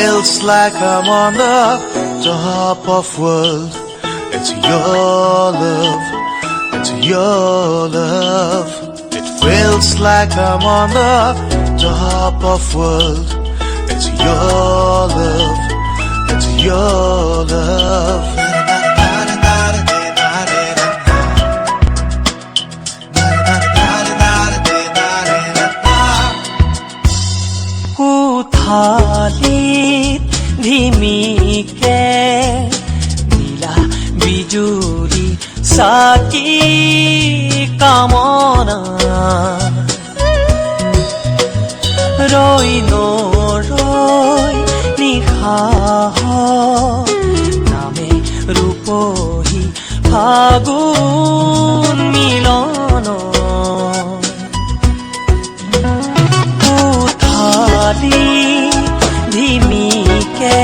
feels like I'm on the top of world. It's your love, it's your love. It feels like I'm on the top of world. It's your love, it's your love. थालीत धिमीके नीला बिजुली साकी कामना रोई no रोई निखा नामे रूपोही फागुन मिलन थाली ধিমিকে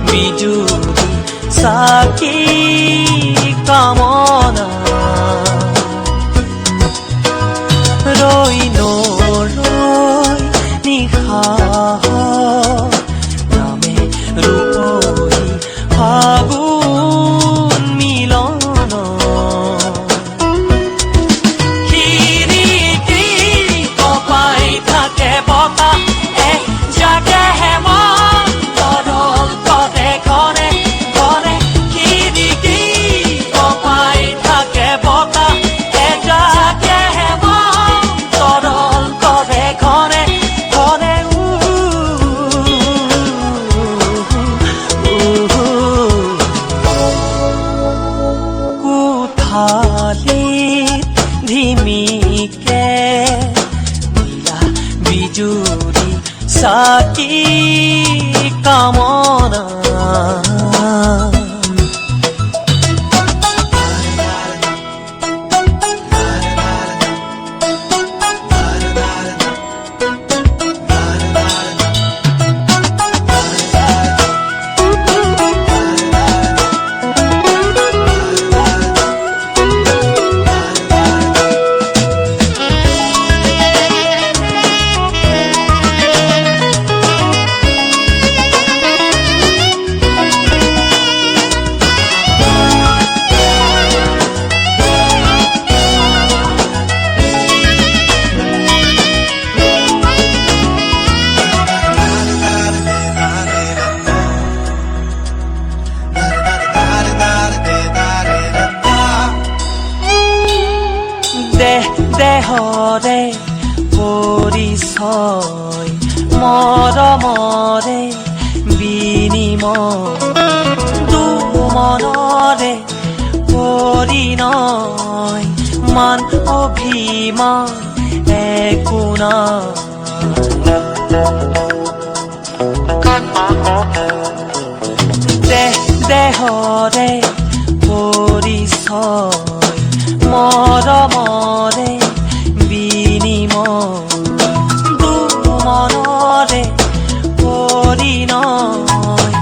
বিজুলি Psaki কামনা রই নরই নিশা নামে রূপহী ফাগুন মিলন খিৰিকী কপাই থাকে বতাহ ধিমিকে নীলা বিজুলি সাকি কামনা দেহৰে পৰিচয় মৰমৰে বিনিময় দুমনৰে পৰিণয় মান অভিমান একো দেহৰে পৰিচয় মৰমৰে বিনিময় দুমনৰে পৰিণয়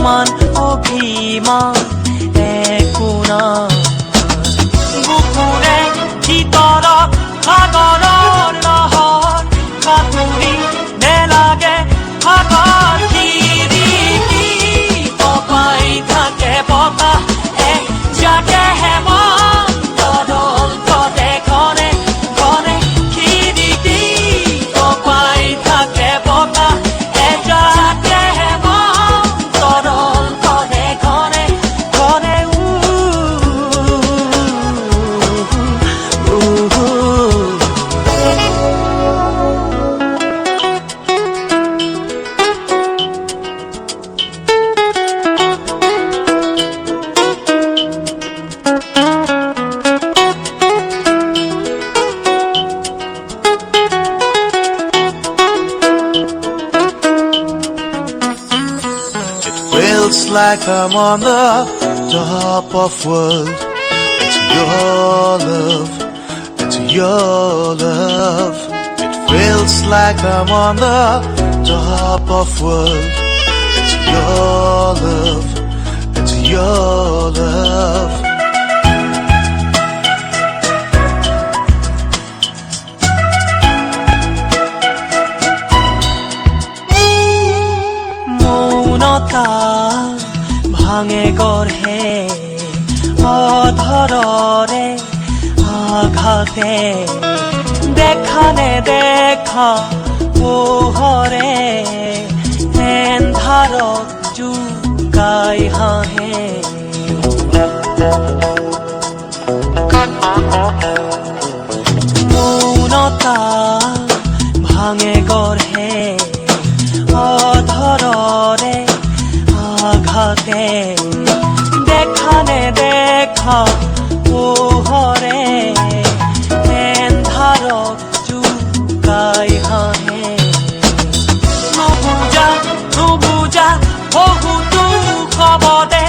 মান অভিমান একো বুকুৰে ভিতৰত সাগৰৰ লহৰ সাঁতুৰি নেলাগে সাগৰ খিৰিকী কপাই থাকে বতাহ যাকে Feels like I'm on the top of world. It's your love, it's your love. It feels like I'm on the top of world. It's your love, it's your love. গঢ়ে অধৰৰে আঘাতে দেখা নেদেখা পোহৰে এন্ধাৰক জোকাই হাঁহে মৌনতা ভাঙে গঢ়ে অধৰৰে আঘাতে দেখা নেদেখা পোহৰে এন্ধাৰক জোকাই হাঁহে নুবুজা বহুতো খবতে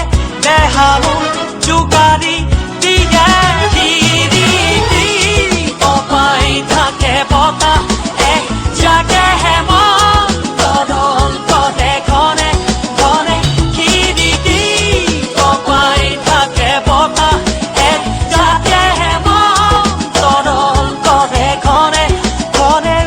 দেহাবোৰ জোকাৰি দিয়ে কপাই থাকে বতাহ এক জাগে হেমন্ত দলতে ঘনে ঘনে খিৰিকী কপাই থাকে বতাহ এক জাগে হেমন্ত দলতে ঘনে ঘনে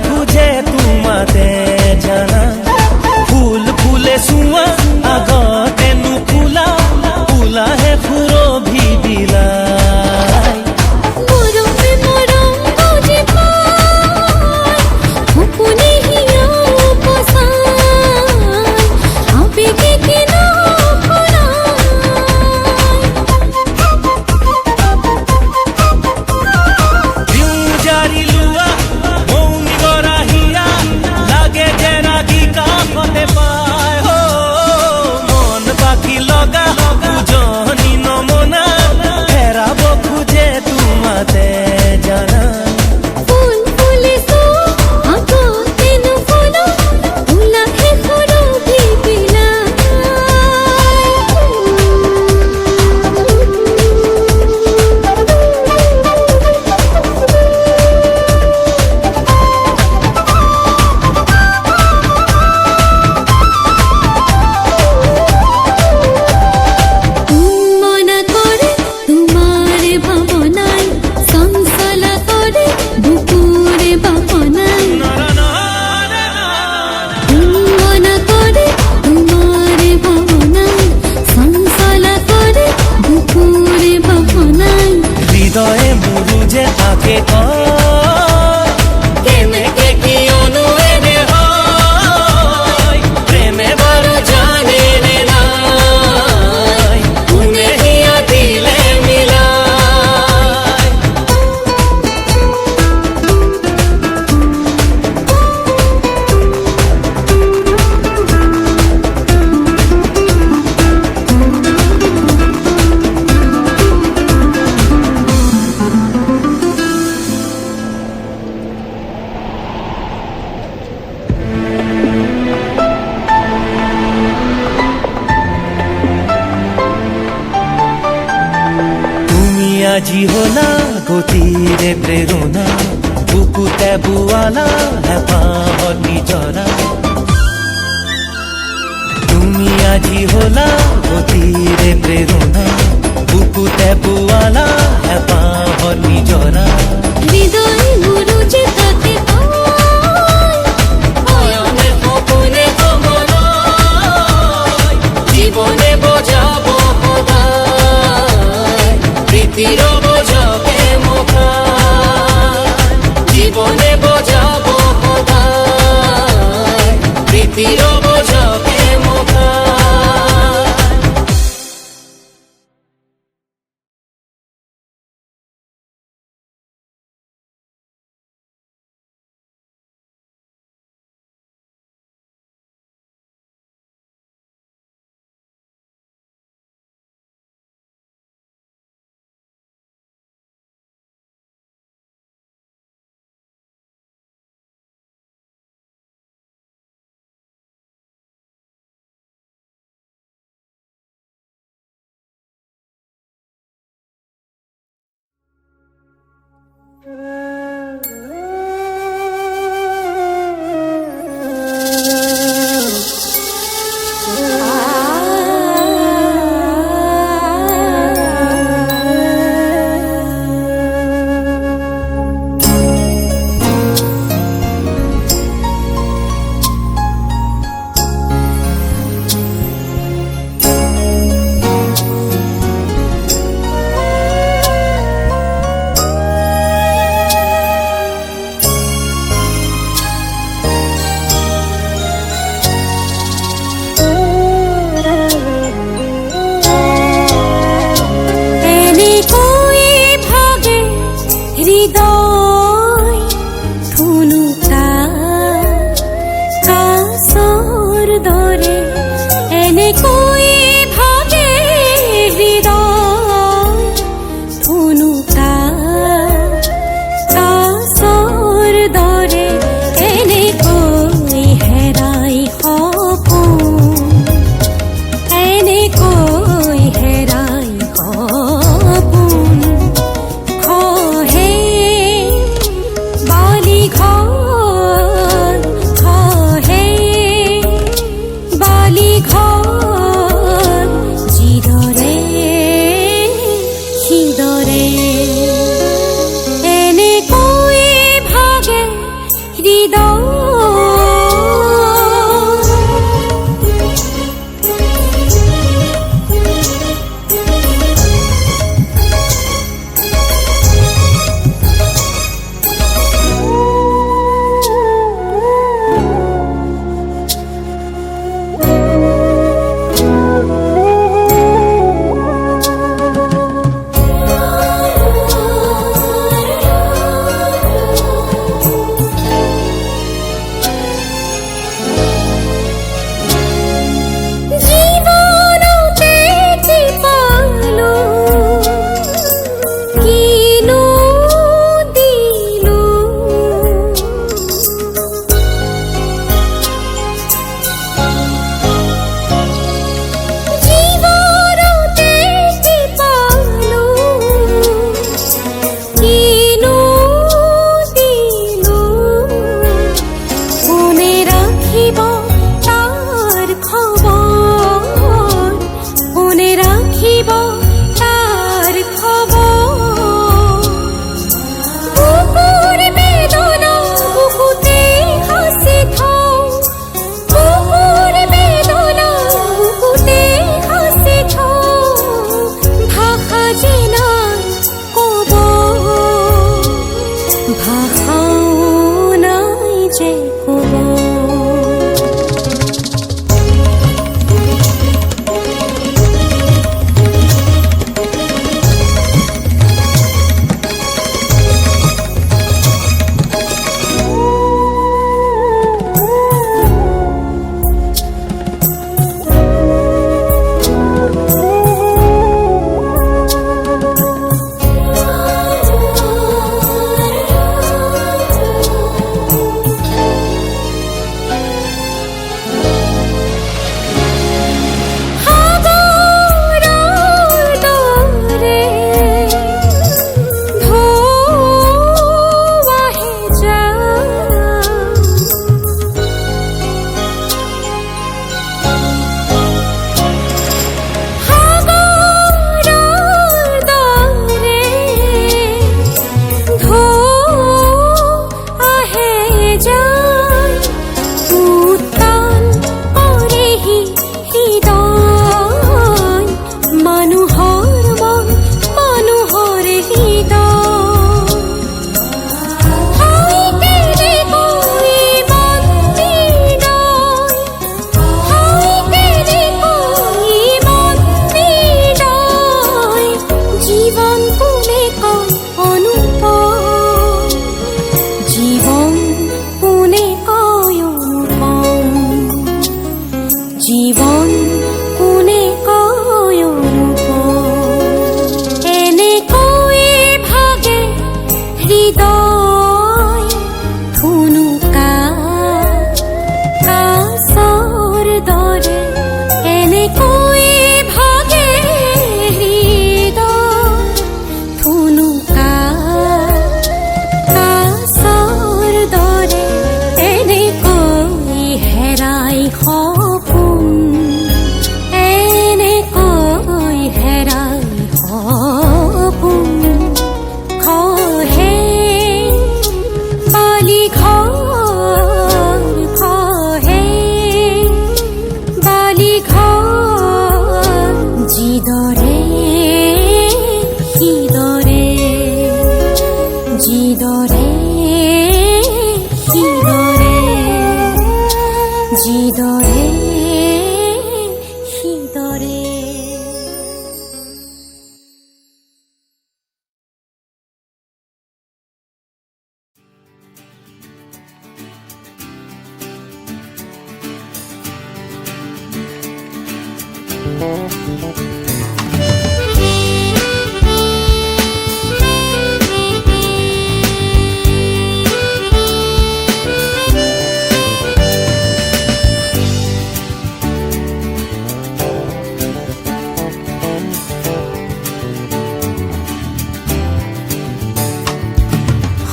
খুঁজে তোমাতে জানা ফুল ফুলে চুৱা আগতে নুফুলা ফুলাহে ফুৰভি বিলাই হৃদয়ে মোৰো যে তাকে কেনেকে কিয়নো এনে হয় প্ৰেমে বাৰু জানে নে নাই কোনে হিয়া দিলে মিলাই আজি হলা গতিৰে প্ৰেৰণা বুকুতে বোৱালা হেঁপাহত নিজৰা তুমি আজি হলা গতিৰে প্ৰেৰণা বুকুতে বোৱালা হেঁপাহত নিজৰা হৃদয় মোৰো যে তাকে জীবনে বজাব সদায় প্ৰীতিৰ বোঝকে মুখা জীবনে বজাব সদায় প্ৰীতিৰ বোঝকে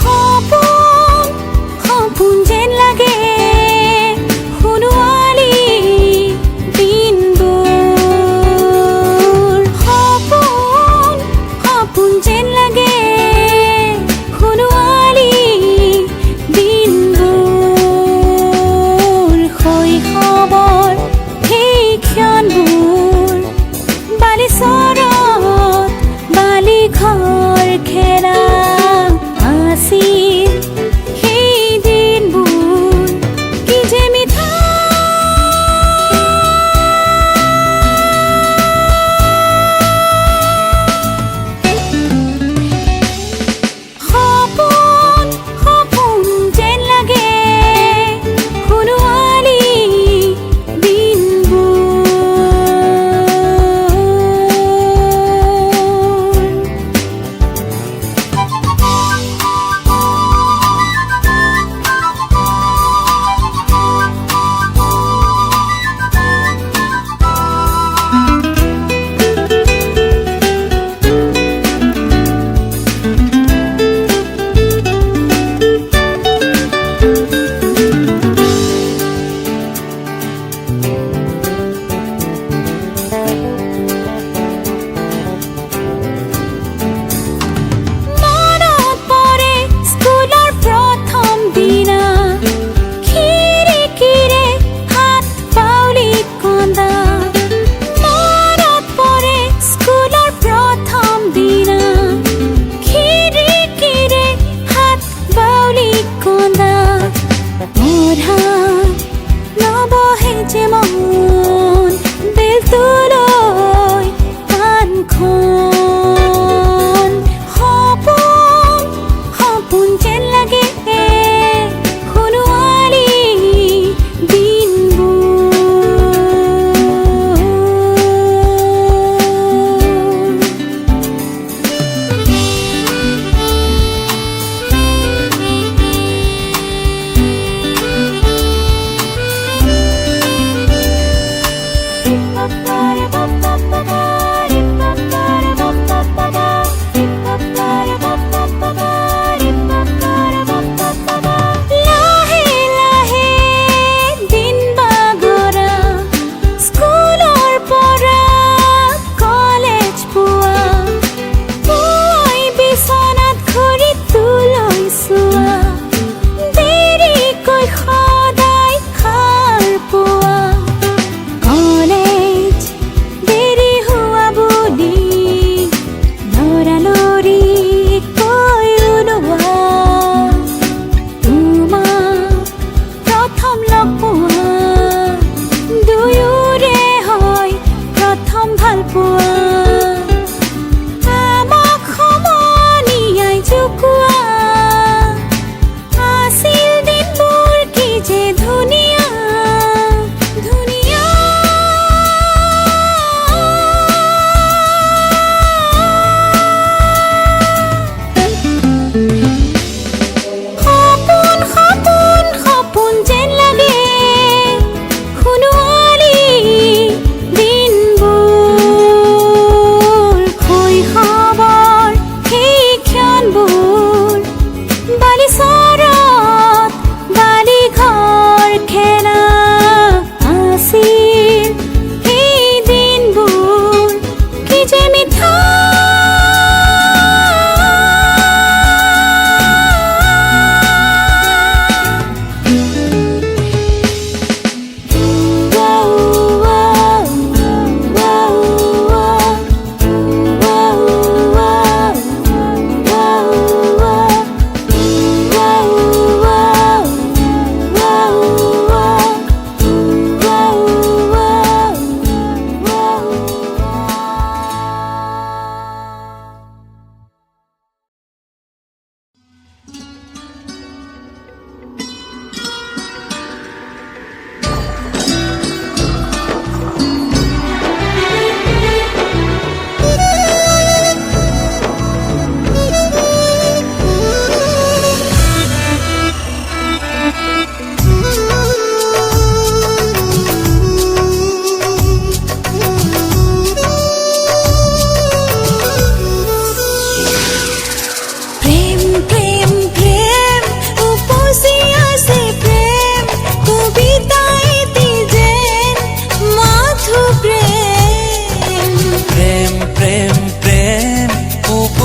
সপোন সপোন যেন লাগে সোণোৱালী দিনবোৰ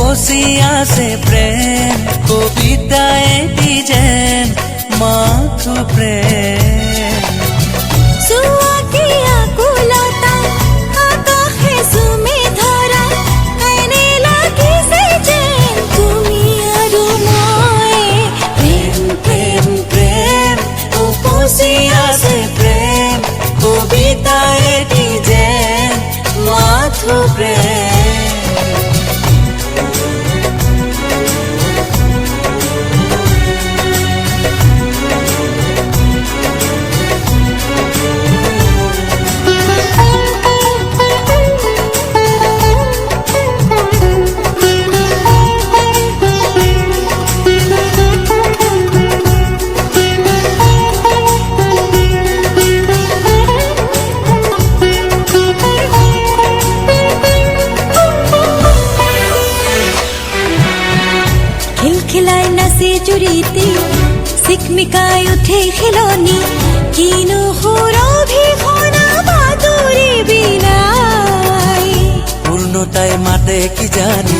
উপচি আছে প্ৰেম কবিতা এটি যেন মাথো প্ৰেম সুৱাকি আকুলতা আকাশে চুমি ধৰা এনে লাগিছে যেন তুমি আৰু মই প্ৰেম প্ৰেম প্ৰেম উপচি আছে প্ৰেম কবিতা এটি যেন মাথো প্ৰেম খিলখিলাই নাচে জুৰিতে চিকমিকাই উঠে খেলনি কিনো সুৰভি শুনা বাতৰি বিনাই পূৰ্ণতাই মাতে কি জানি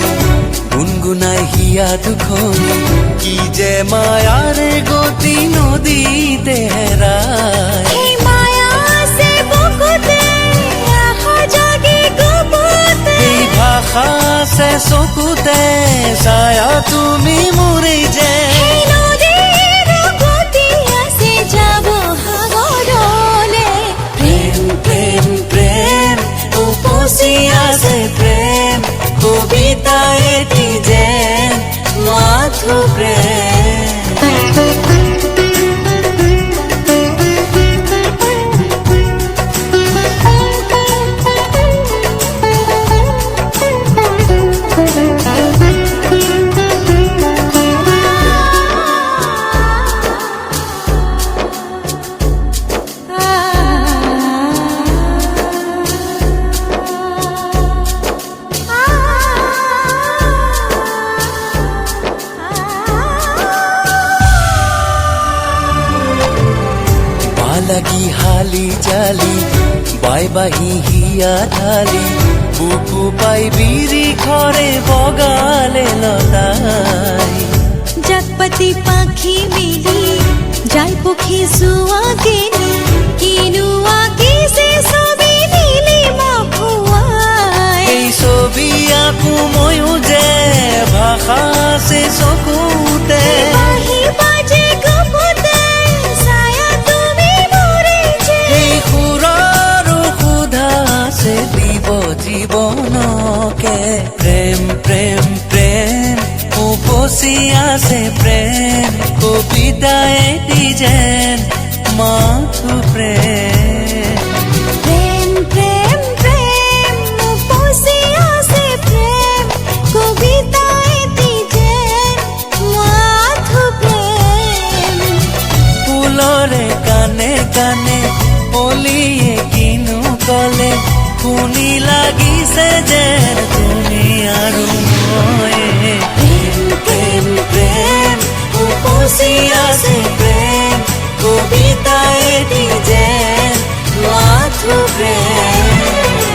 গুণগুণাই হিয়া দুখনি কি যে মায়াৰে গতি নদীতে হেৰাই এই মায়া আছে বুকুতে আশা জাগি গুপুতে এই ভাষা আছে চকুতে ছায়া তুমি মোৰেই যে এই নদীৰ গতি আছে যাব সাগৰলে প্ৰেম প্ৰেম প্ৰেম উপচি আছে প্ৰেম কবিতা এটি যেন মাথো প্ৰেম লাগি হালি জালি বাই বাহি হিয়া ঢালি বুকু পাই বিৰি ঘৰে বগালে লতাই জাকপাতি পাখি মিলি যাই পক্ষী যোৱাগেনি কিনো আঁকিছে ছবি নীলিমা খুৱাই এই ছবি আকো ময়ো যে ভাষা আছে চকুতে বাহি বাজে গুপুতে ছায়া তুমি মোৰেই যে এই সুৰৰ সুধা আছে দিব জীৱনকে প্ৰেম প্ৰেম প্ৰেম উপচি আছে প্ৰেম কবিতা এটি যেন মাথো প্ৰেম প্ৰেম প্ৰেম প্ৰেম উপচি আছে প্ৰেম কবিতা এটি যেন মাথো প্ৰেম ফুলৰে কানে কানে অলিয়ে কিনো কলে শুনি লাগিছে যেন তুমি আৰু মই প্ৰেম প্ৰেম প্ৰেম উপচি আছে প্ৰেম কবিতা এটি যেন মাথো প্ৰেম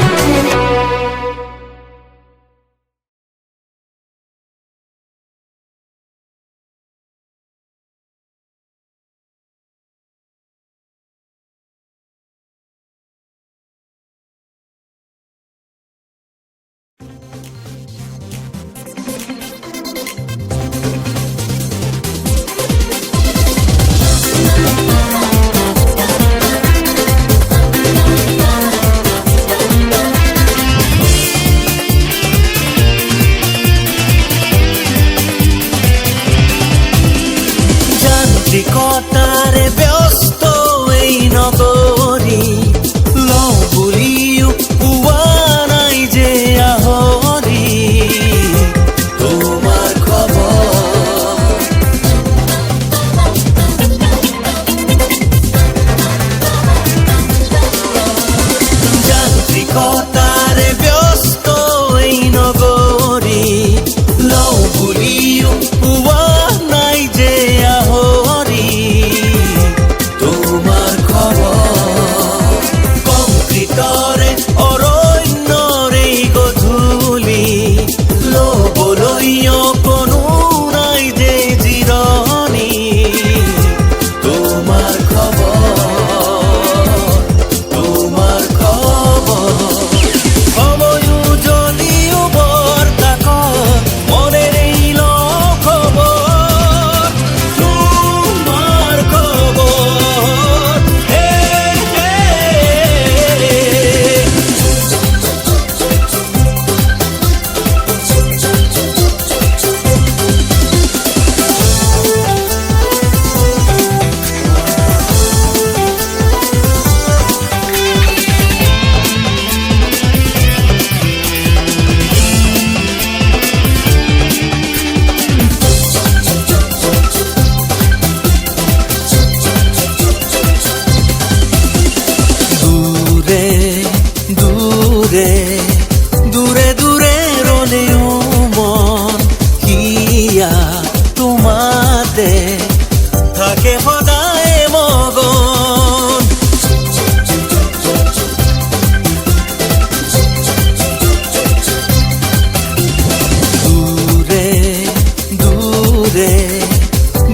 দূৰে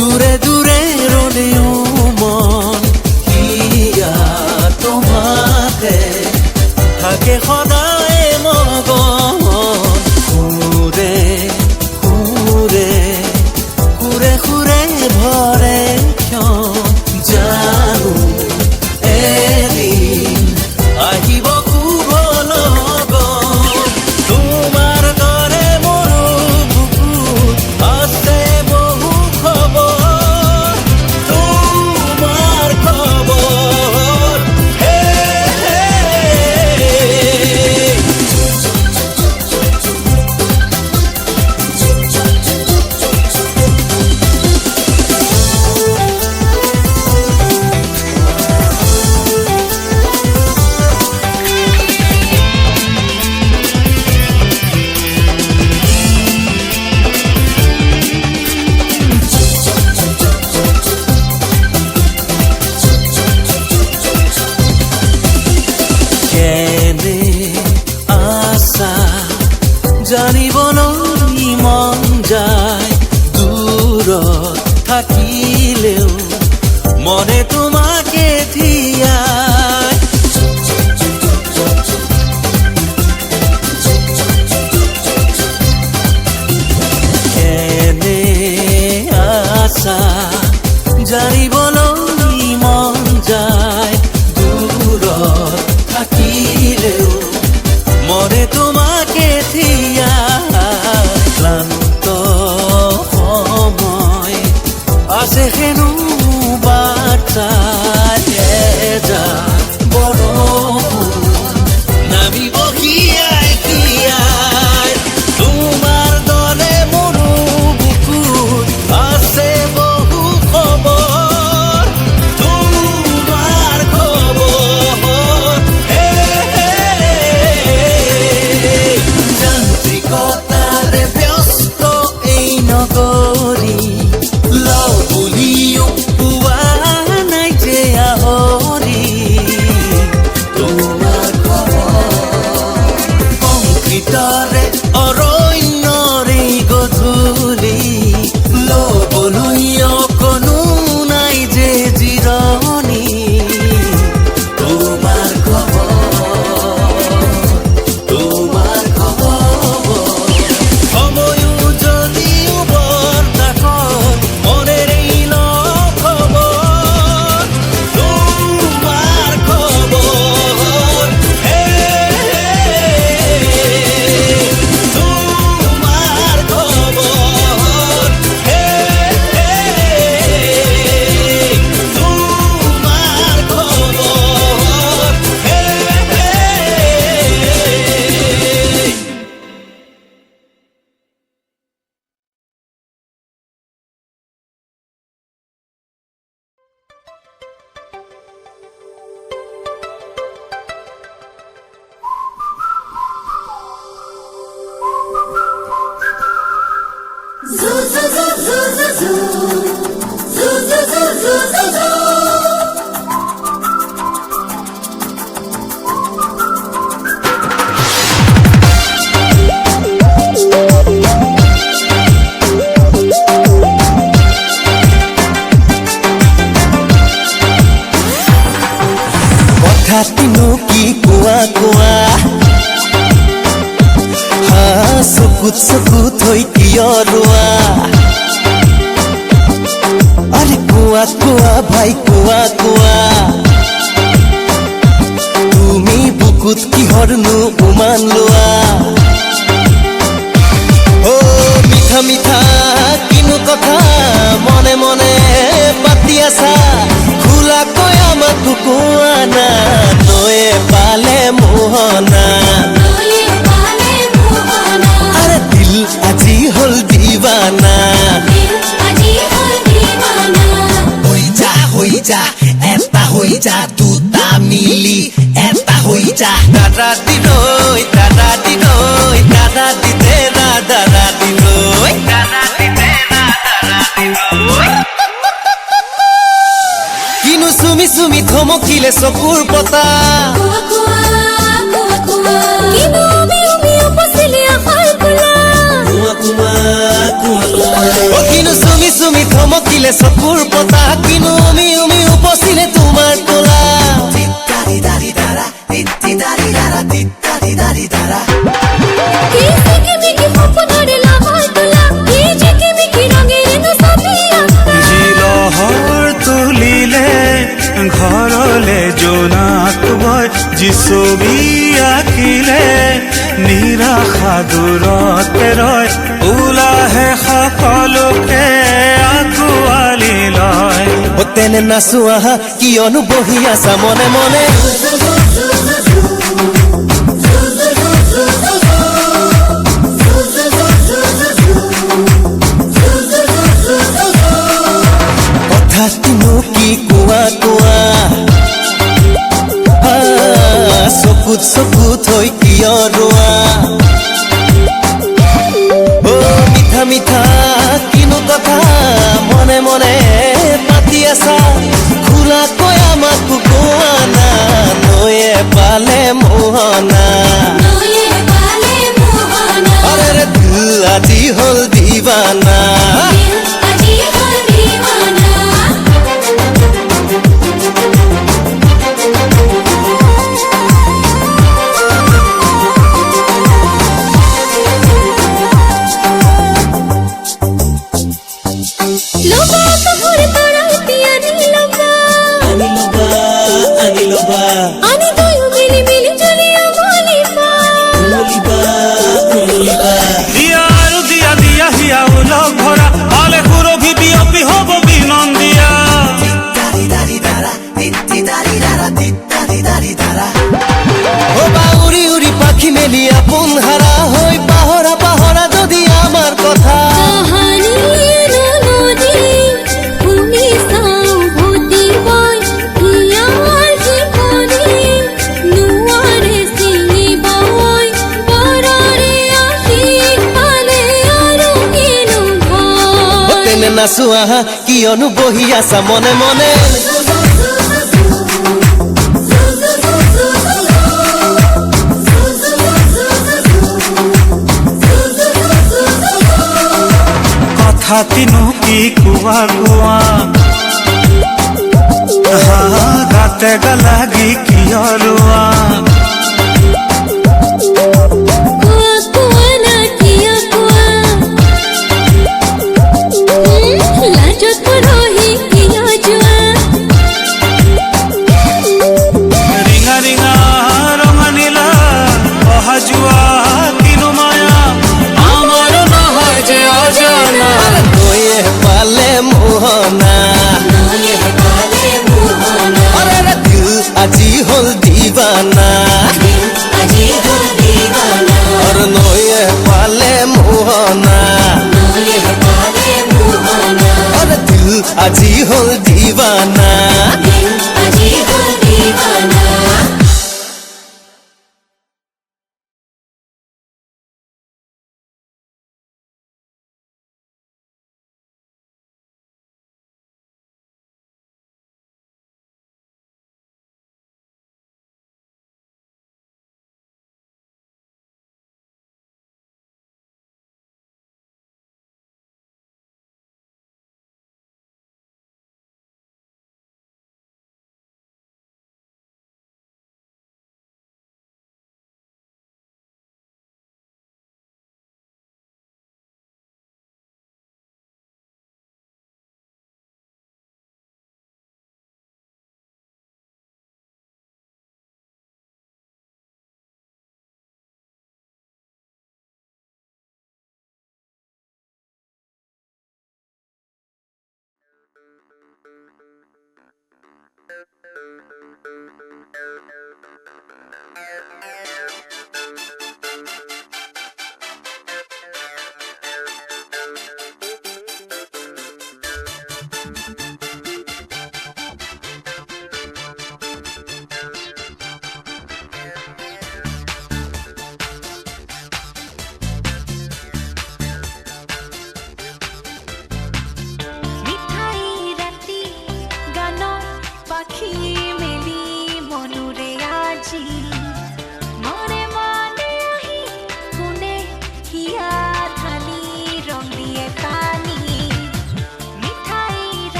দূৰে দূৰে ৰলেও মন হিয়া তোমাকে থাকে সদায় মগন সুৰে সুৰে সুৰে সুৰে ভৰে ক্ষণ জানো এদিন আহিব শুভ লগন তোমাৰ দৰে মোৰো বুকুত আছে বহু খবৰ তোমাৰ খবৰ হে হে কেনে আশা জানিবলৈ মন যায় দূৰত থাকিলেও মনে তোমাকে ধিয়াই কেনে আশা জানিবলৈ মন যায় দূৰত থাকিলেও মনে তোমাকে ধিয়াই ক্লান্ত সময় আছে হেনো বাৰ্তাত এজাক বৰষুণ নামিব হিয়াই হিয়াই তোমাৰ দৰে মোৰো বুকুত আছে বহু খবৰ তোমাৰ খবৰ হে হে যান্ত্ৰিকতাৰে ব্যস্ত এই নগৰী লওঁ বুলিও পোৱা নাই যে আহৰি তোমাৰ খবৰ কংক্ৰিটৰে অৰণ্যৰে গধূলি ল'বলৈ অকণো নাই যে জিৰণি তোমাৰ খবৰ সময়ো যদিও বৰ্তাকৰ মনেৰে লওঁ খবৰ তোমাৰ খবৰ হে তোমাৰ খবৰ হে তোমাৰ খবৰ হে Zoo zoo zoo zoo zoo zoo. Zoo zoo zoo zoo zoo zoo. কথাটিনো কি কোৱা কোৱা হা চকুত চকুত থৈ কিয় ৰোৱা আৰে কোৱা কোৱা ভাই কোৱা কোৱা তুমি বুকুত কিহৰনো উমান লোৱা অ মিঠা মিঠা কিনো কথা মনে মনে পাতি আছা খোলাকৈ আমাক কোৱা না নয়ে পালে মোহনা Nole pale mohana. আরে দিল আজি হল দিবানা Dil aji hol divana. হৈ যা এটা হৈ যা দুটা মিলি এটা হৈ যা দাদা দিলৈ দাদা দিলৈ দাদা দিতে না দাদা দিলৈ দাদা দিতে না দাদা দিলৈ কিনো চুমি চুমি থমকিলে চকুৰ পতা Kuwa kuwa kuwa kuwa. Kino umi umi upasili akal kula. কুমা কুমা কিনো চুমি চুমি ধমকিলে চকুৰ পতা কিনো উমি উমি উপচিলে তোমাৰ তোলা কি ঝিকিমিকি সপোনৰে লাভাৰ তোলা কি ঝিকিমিকি ৰঙেৰেনো ছবি আঁকা জিলহৰ তুলিলে ঘৰলে জোনাক বয় যি ছবি আঁকিলে নিৰাশা দূৰতে ৰয় ওলাহে সকলোকে আঁকোৱালি লয় তেনে নাচো আহা কিয়নো বহি আছা মনে মনে কথাটিনো কি কোৱা কোৱা চকুত চকুত হৈ কিয় ৰোৱা মিঠা মিঠা কিনো কথা মনে মনে পাতি আছা খোলাকৈ আমাকো কোৱা না নৈয়ে পালে মোহনা নয়ে পালে মোহনা আৰে দিল আজি হল দিবানা আজি হল দিৱানা লোবা কাপড় তৰাই পিয়ানি লোবা আনি লবা আনি দুয়ো মিলি মিলি জ্বলিয়া বলিবা দিয়া আৰু দিয়া দিয়া হিয়া উলক ভৰা আলে সুৰভি বিয়পি হ'ব বিনন্দিয়া উৰি উৰি পাখি মেলি আপোন হাৰা হৈ পাহৰা পাহৰা যদি আমাৰ কথা কাহানিৰ নদী শুনি চাওঁ ভূতিবই হিয়াৰ জীৱনী নোৱাৰে চিনিবই পৰৰে আশীষ পালে আৰু কিনো ভয় তেনে নাচো আহা কিয়নো বহি আছা মনে মনে কথাটিনো কি কোৱা কোৱা গাতে গা লাগি কিয় ৰোৱা কোৱা কোৱা না কিয় কোৱা লাজত পৰহি কিয় যোৱা ৰিঙা ৰিঙা ৰঙা নীলা অহা যোৱা কিনো মায়া আমাৰো নহয় যে অজানা নৈয়ে পালে মোহনা নয়ে পালে মোহনা আৰে দিল আজি হল দিবানা আজি হল দিৱানা और नोये पाले मोहना নয়ে পালে মোহনা और दिल আজি হল দিবানা আজি হল দিৱানা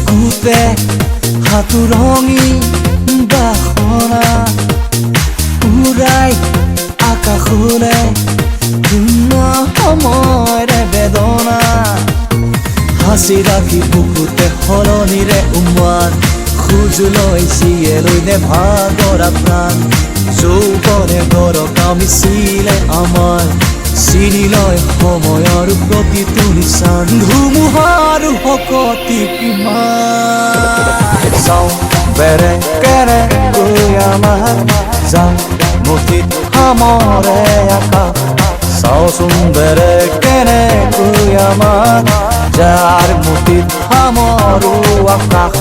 চকুতে হাতুৰঙি বাসনা উৰাই আকাশলে শূন্য সময়ৰে বেদনা হাসি ৰাখি বুকুতে সলনিৰে উমান খোজ লৈ চিয়েলৈ দে ভাগৰা প্ৰাণ যৌৱনে গৰকামিছিলে আমাৰ চিনি লয় সময়ৰ প্ৰতিটো নিচান ধুমুহাৰ শকতি কিমান চাওঁ বেৰে কেৰে গৈ আমাৰ যাওঁ মুঠিত সামৰে আকাশ চাওঁচোন বেৰে কেনে গৈ আমাৰ যাৰ মুঠিত সামৰো আকাশ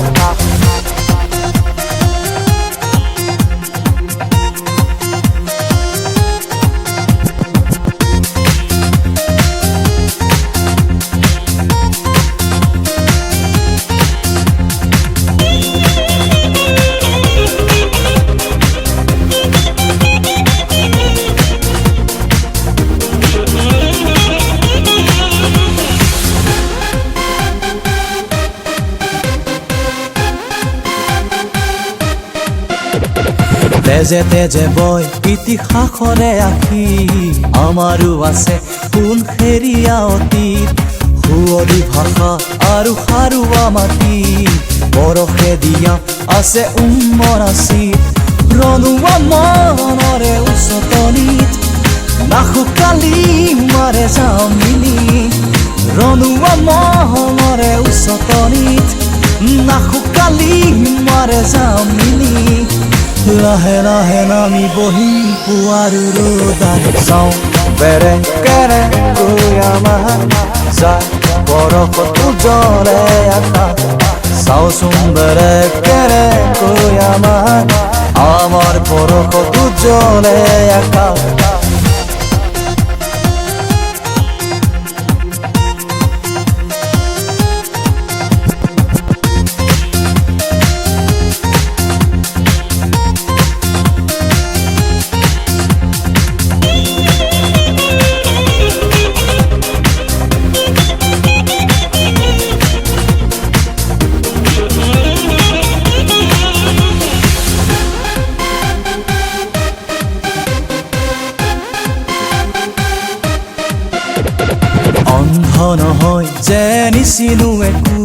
তেজে তেজে বয় ইতিহাসৰে আখি আমাৰো আছে সোণ হেৰিয়া অতীত শুৱলি ভাষা আৰু সাৰুৱা মাটি বৰষে দিয়া আছে উমৰাচিত ৰণুৱা মনৰে উচতনিত নাশুকালি মাৰে যাওঁ মিলি ৰণুৱা মনৰে উচতনিত নাশুকালি মাৰে যাওঁ মিলি লাহে লাহে নামি বহি পুৱাৰ ৰ'দাত চাওঁ বেৰে কেৰে গৈ আমাৰ যায় বৰষতো জ্বলে আকাশ চাওঁচোন বেৰে কেৰে গৈ আমাৰ বৰষতো জ্বলে আকাশ অন্ধ নহয় যে নিচিনো একো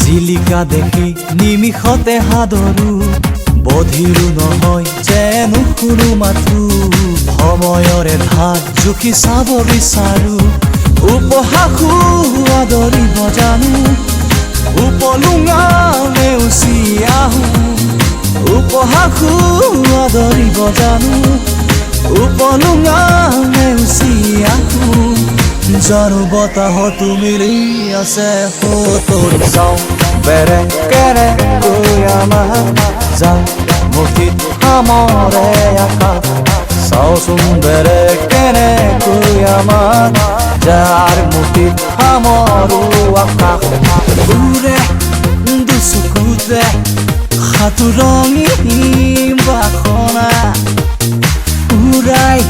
জিলিকা দেখি নিমিষতে সাদৰো বধিৰো নহয় যে নুশুনো মাথো সময়ৰে ধাত জুখি চাব বিচাৰো উপহাসু আদৰিব জানো উপলুঙা নেউচি আহো উপহাসু আদৰিব জানো উপলুঙা নেউচি আহো জানো বতাহতো মিলি আছে ফটোৰ চাওঁ বেৰে কেৰে গৈ আমাৰ যাওঁ মুঠিত সামৰে আকাশ চাওঁচোন বেৰে কেনে গৈ আমাৰ যাৰ মুঠিত সামৰো আকাশ উৰে দুচকুতে সাতুৰঙি বাসনা উৰাই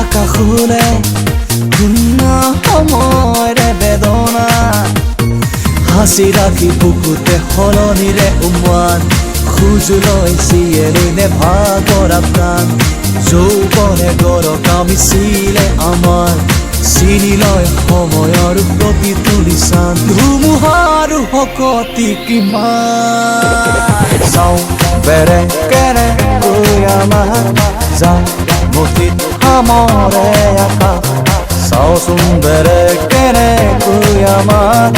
আকাশলে শূন্য সময়ৰে বেদনা হাসি ৰাখি বুকুতে সলনিৰে উমান খোজ লৈ চিয়েলৈ দে ভাগৰা প্ৰাণ যৌৱনে গৰকামিছিলে আমাৰ চিনি লয় সময়ৰ প্ৰতিটো নিচান ধুমুহাৰ শকতি কিমান চাওঁ বেৰে কেৰে গৈ আমাৰ যাওঁ মুঠিত সামৰে আকাশ চাওঁচোন বেৰে কেনে গৈ আমাৰ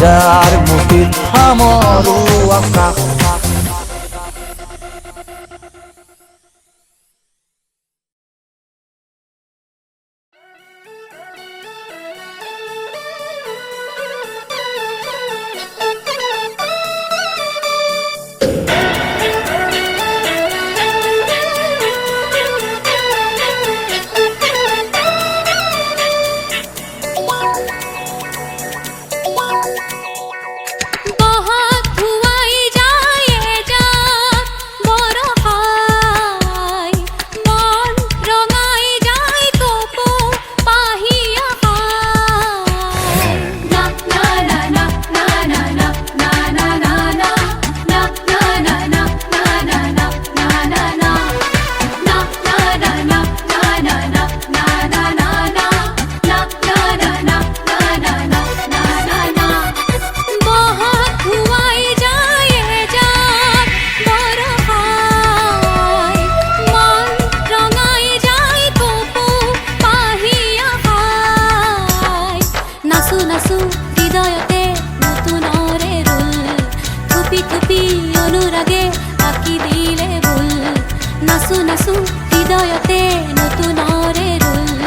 যাৰ মুঠিত সামৰো আকাশ na na na na na na na na থুপি অনুৰাগে আঁকি দিলে ভুল নাচো নাচো হৃদয়তে নতুনৰে ৰোল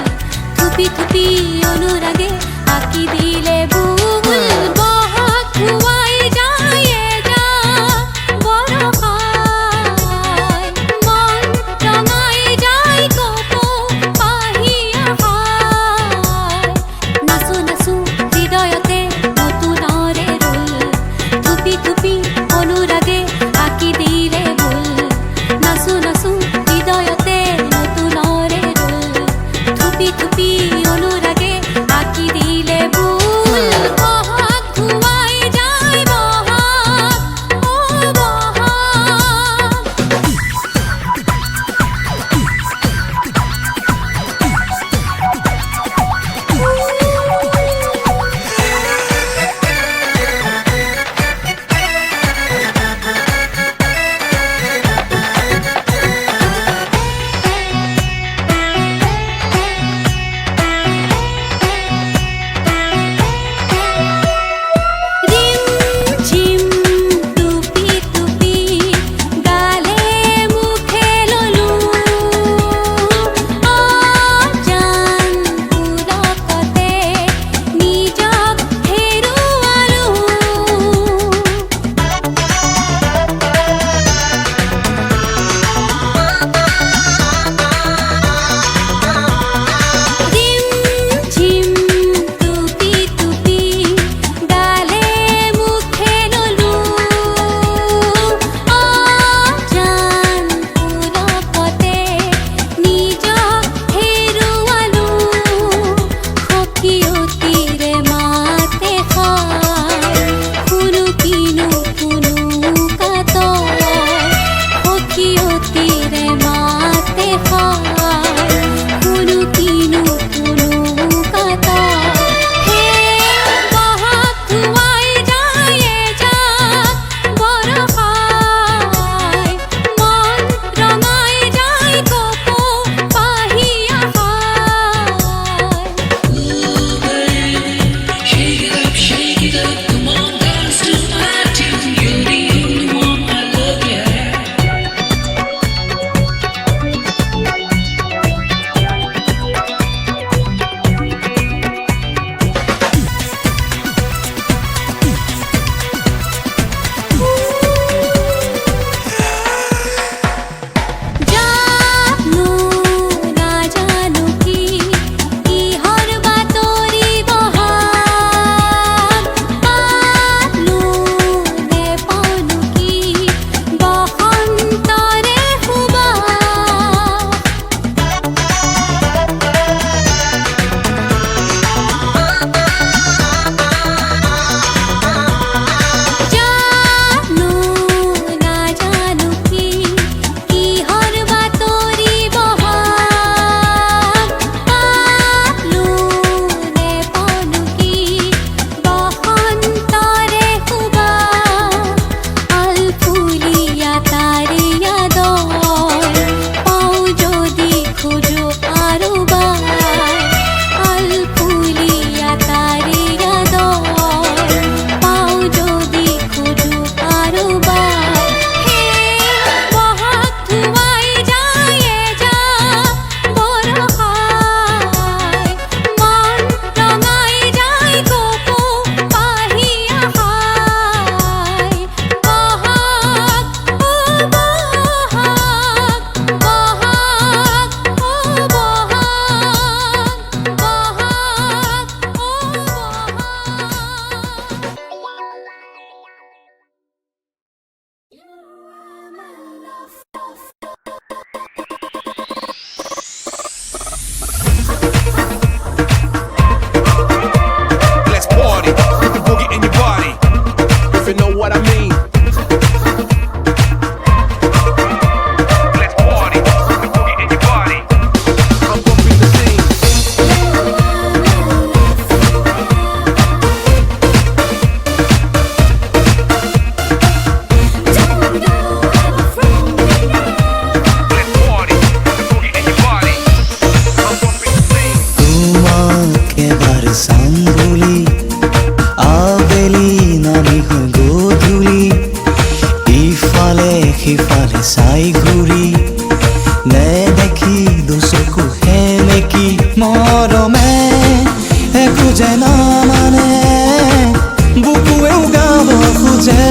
থুপি থুপি অনুৰাগে আঁকি দিলে ভুল বহাগ ধুৱাই যায় যা বৰষাই মন ৰঙাই যায় কপৌ পাহি আহাই নাচো নাচো হৃদয়তে নতুনৰে ৰোল থুপি থুপি অনুৰাগে আঁকি দিলে ভুল নাচো নাচো হৃদয়তে নতুনৰে ৰোল থুপি থুপি অনুৰাগে আঁকি দিলে ভুল সিফালে চাই ঘূৰি নেদেখি দুচকু সেমেকি মৰমে একো যে নামানে বুকুৱেও গাব খোজে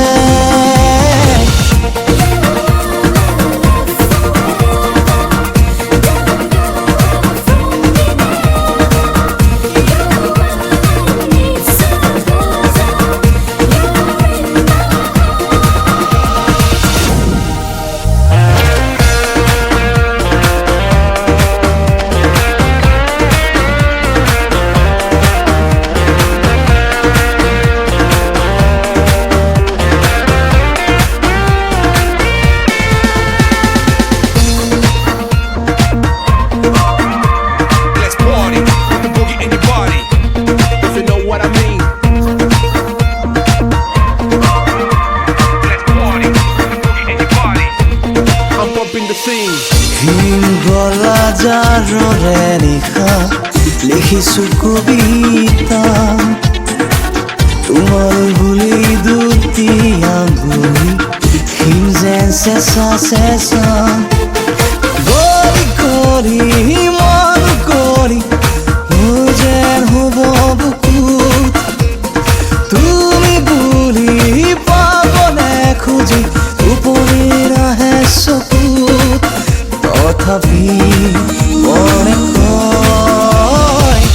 Let's party, put the boogie in your body, if you know what I mean. Let's party, put the boogie in your body. I'm bumping the scene. হিম গলা জাৰৰে নিশা লিখিছো কবিতা তোমাৰ বুলি দুটি আঙুলি হিম যেন চেঁচা চেঁচা গলি গলি মন কৰি মোৰ যেন হ'ব বুকুত তুমি বুলি পাবনে খুজি টোপনি নাহে চকুত তথাপি মনে কয়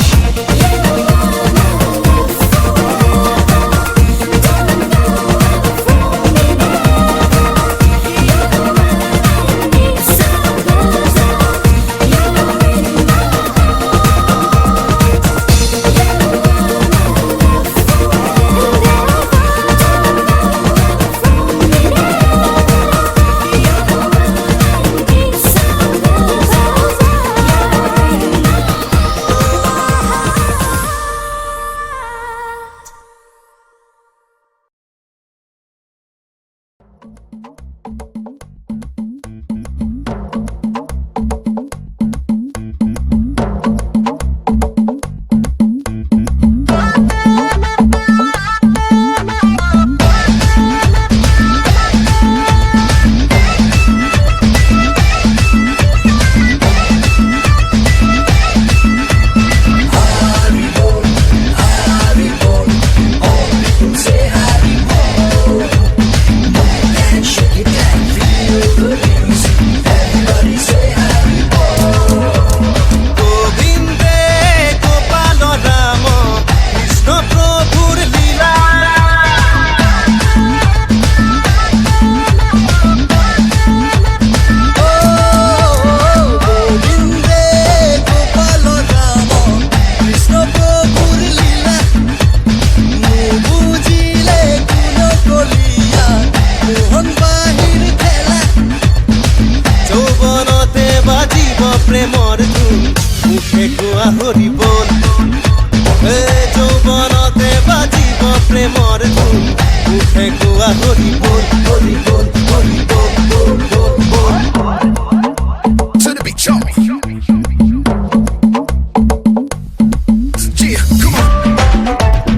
প্ৰেমৰ ধুন মুখে গোৱা হৰি বল যৌৱনতে বাজিব প্ৰেমৰ ধুন মুখে গোৱা হৰি বল হৰি বল হৰি বল বল বল বল To the beat, show me. Yeah, come on.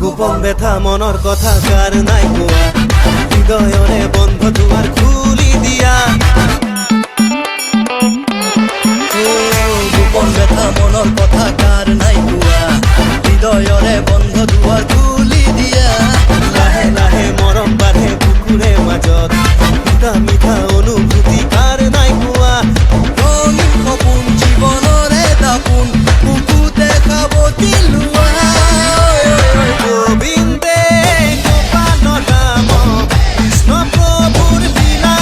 গোপন ব্যথা মনৰ কথা কাৰ নাই কোৱা হৃদয়ৰে বন্ধ দুৱাৰ খুলি দিয়া গোপন ব্যথা মনৰ কথা কাৰ নাই কোৱা হৃদয়ৰে বন্ধ দুৱাৰ খুলি দিয়া লাহে লাহে মৰম বাঢ়ে বুকুৰে মাজত মিঠা মিঠা অনুভূতি কাৰ নাই কোৱা ৰঙীন সপোন জীৱনৰে দাপোন বুকুতে খাব তিলোৱা গোবিন্দে গোপাল নাম কৃষ্ণ প্ৰভুৰ লীলা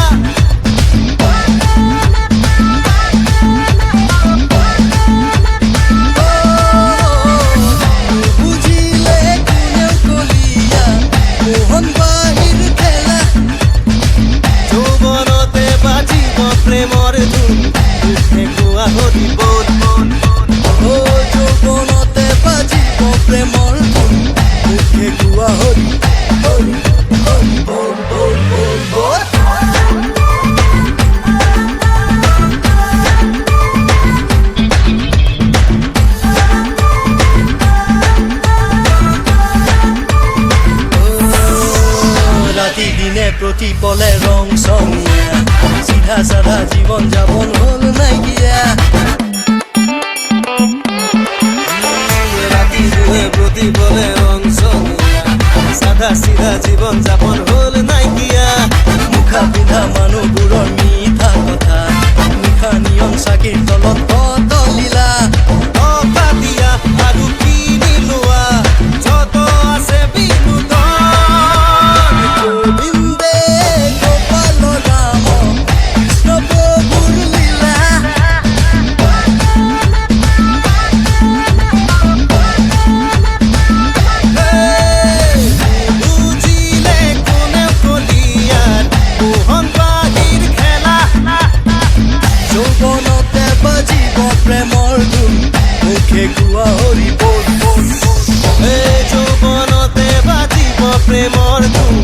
বুজিলে কোনেও কলিয়া মোহন বাহিৰ খেলা যৌৱনতে বাজিব প্ৰেমৰ ধুন মুখে গোৱা হৰি বল যৌৱনতে বাজিব প্ৰেমৰ ধুন মুখে গোৱা হৰি হৰি হরি বল বল বল বল রাতি দিনে প্রতি পলে রং সঙ্গিয়া সিধা সাধা জীবন যাপন হল নাইকিয়া রাতি দিনে প্রতি পলে রং সঙ্গিয়া সাধা সিধা জীবন যাপন হল নাইকিয়া মুখা পিন্ধা মানুহবোৰৰ মিঠা কথা নিশা নিয়ন চাকিৰ তলত কত লীলা অপাতিয়া আৰু কিনি লোৱা যত আছে বিনোদন গোবিন্দে গোপাল ৰাম কৃষ্ণ প্ৰভুৰ লীলা বুজিলে কোনে কলিয়াত মোহন বাগিৰ খেলা যৌৱনতে বাজিব প্ৰেমৰ ধুন মুখে গোৱা হৰি বল বল যৌৱনতে বাজিব প্ৰেমৰ ধুন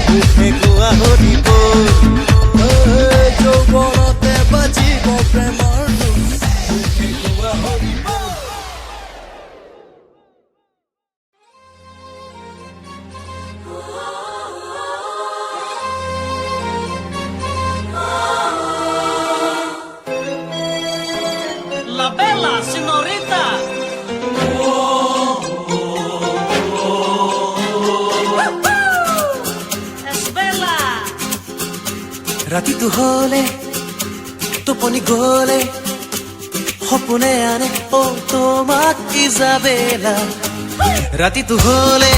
মুখে গোৱা হৰি বল যৌৱনতে বাজিব প্ৰেমৰ ধুন মুখে গোৱা হৰি বল La bella señorita. Es bella. ৰাতিটো হলে টোপনি গলে সপোনে আনে অ তোমাক ইজাবেলা ৰাতিটো হলে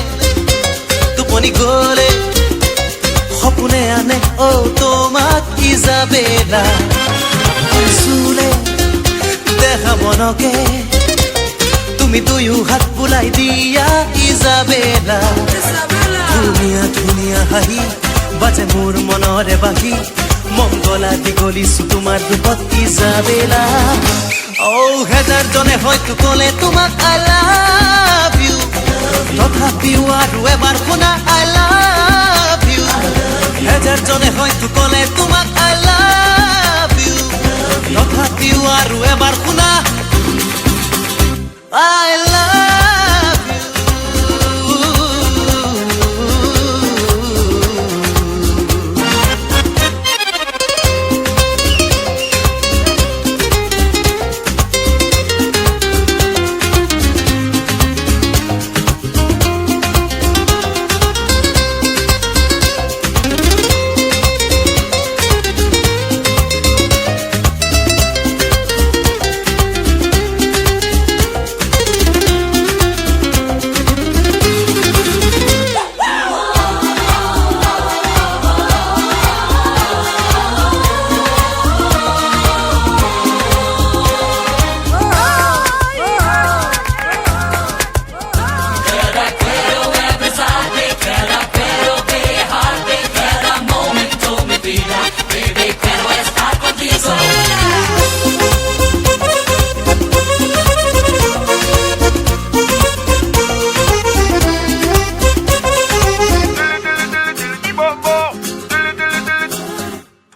টোপনি গলে সপোনে আনে অ তোমাক ইজাবেলা চুলে দেখা মনকে তুমি দুয়ো হাত বুলাই দিয়া ইজাবেলা ধুনীয়া ধুনীয়া হাঁহি বাজে মোৰ মনৰে বাহি মংগলা দীঘলিছো তোমাৰ ৰূপত ইজাবেলা হেজাৰ জনে হয়তো কলে তোমাক আই লাভ ইউ তথাপিও আৰু এবাৰ শুনা আই লাভ ইউ হেজাৰ জনে হয়তো কলে তোমাক আই লাভ ইউ তথাপিও আৰু এবাৰ শুনা আই লাভ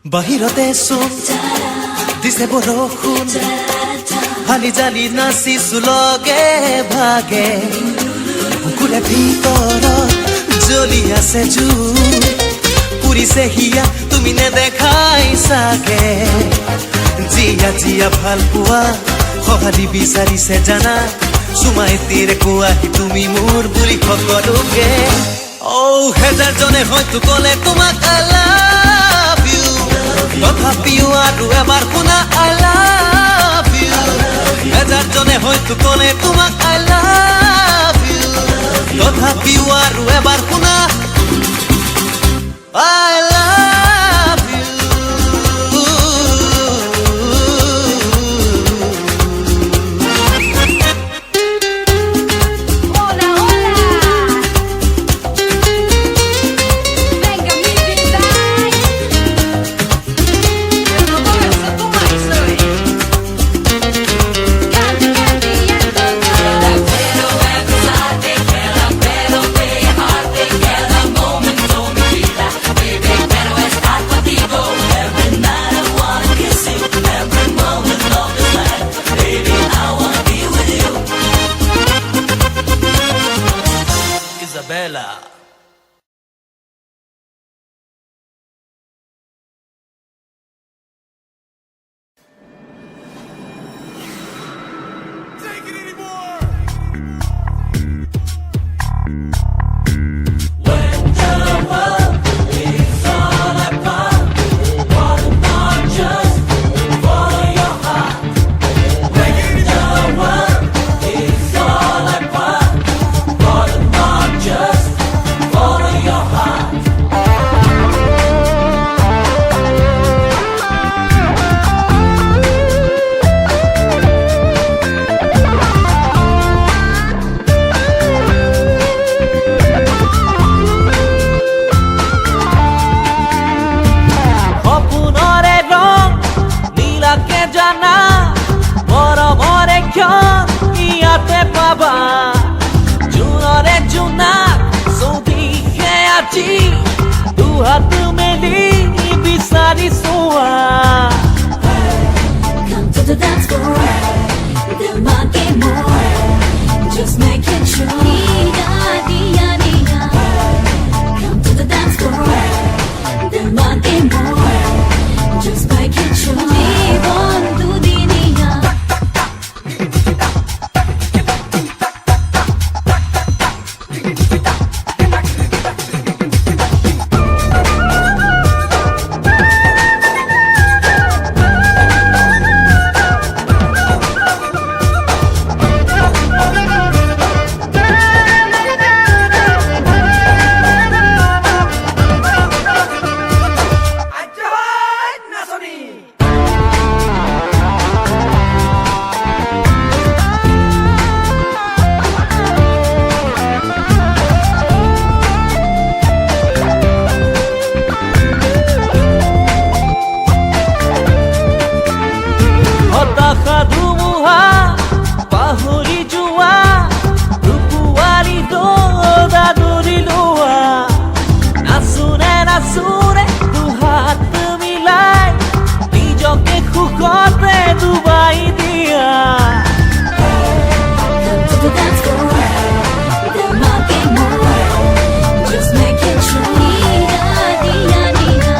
বাহিৰতে চোন দিছে বৰষুণ হালি জালি নাচিছো লগে ভাগে বুকুৰে ভিতৰত জ্বলি আছে জুই পুৰিছে হিয়া তুমি নেদেখাই চাগে জিয়া জিয়া ভাল পোৱা সহালি বিচাৰিছে জানা চুমাই তীৰে কোৱাহি তুমি মোৰ বুলি সকলোকে হেজাৰ জনে হয়তো কলে তোমাক আই লাভ ইউ তথাপিও আৰু এবাৰ শুনা আই লাভ ইউ হেজাৰ জনে হয়তো কলে তোমাক আই লাভ ইউ তথাপিও আৰু এবাৰ শুনা I love you Hola, hola. Venga, mi vida. Eu não conheço tu mais, soy. Cante, cante, y entonces. বেলা। সপোনৰে ৰং নীলাকে জানা মৰমৰে ক্ষণ ইয়াতে পাবা জোনৰে জোনাক চৌদিশে আজি দুহাত মেলি বিচাৰি চোৱা Come to the dance floor. They'll not get more. Just make it sure. Dia, dia, dia. Come to the dance floor. They'll not get more. Just make it sure. জীবন দুদিনিয়া. হতাশা ধুমুহা পাহৰি যোৱা ৰূপুৱাৰী দৌৰা দৌৰি লোৱা নাচোনে নাচোনে দুহাত মিলাই নিজকে সুখতে ডুবাই দিয়া Come to the dance floor. They'll not get more. Just make it sure. Dia, dia, dia.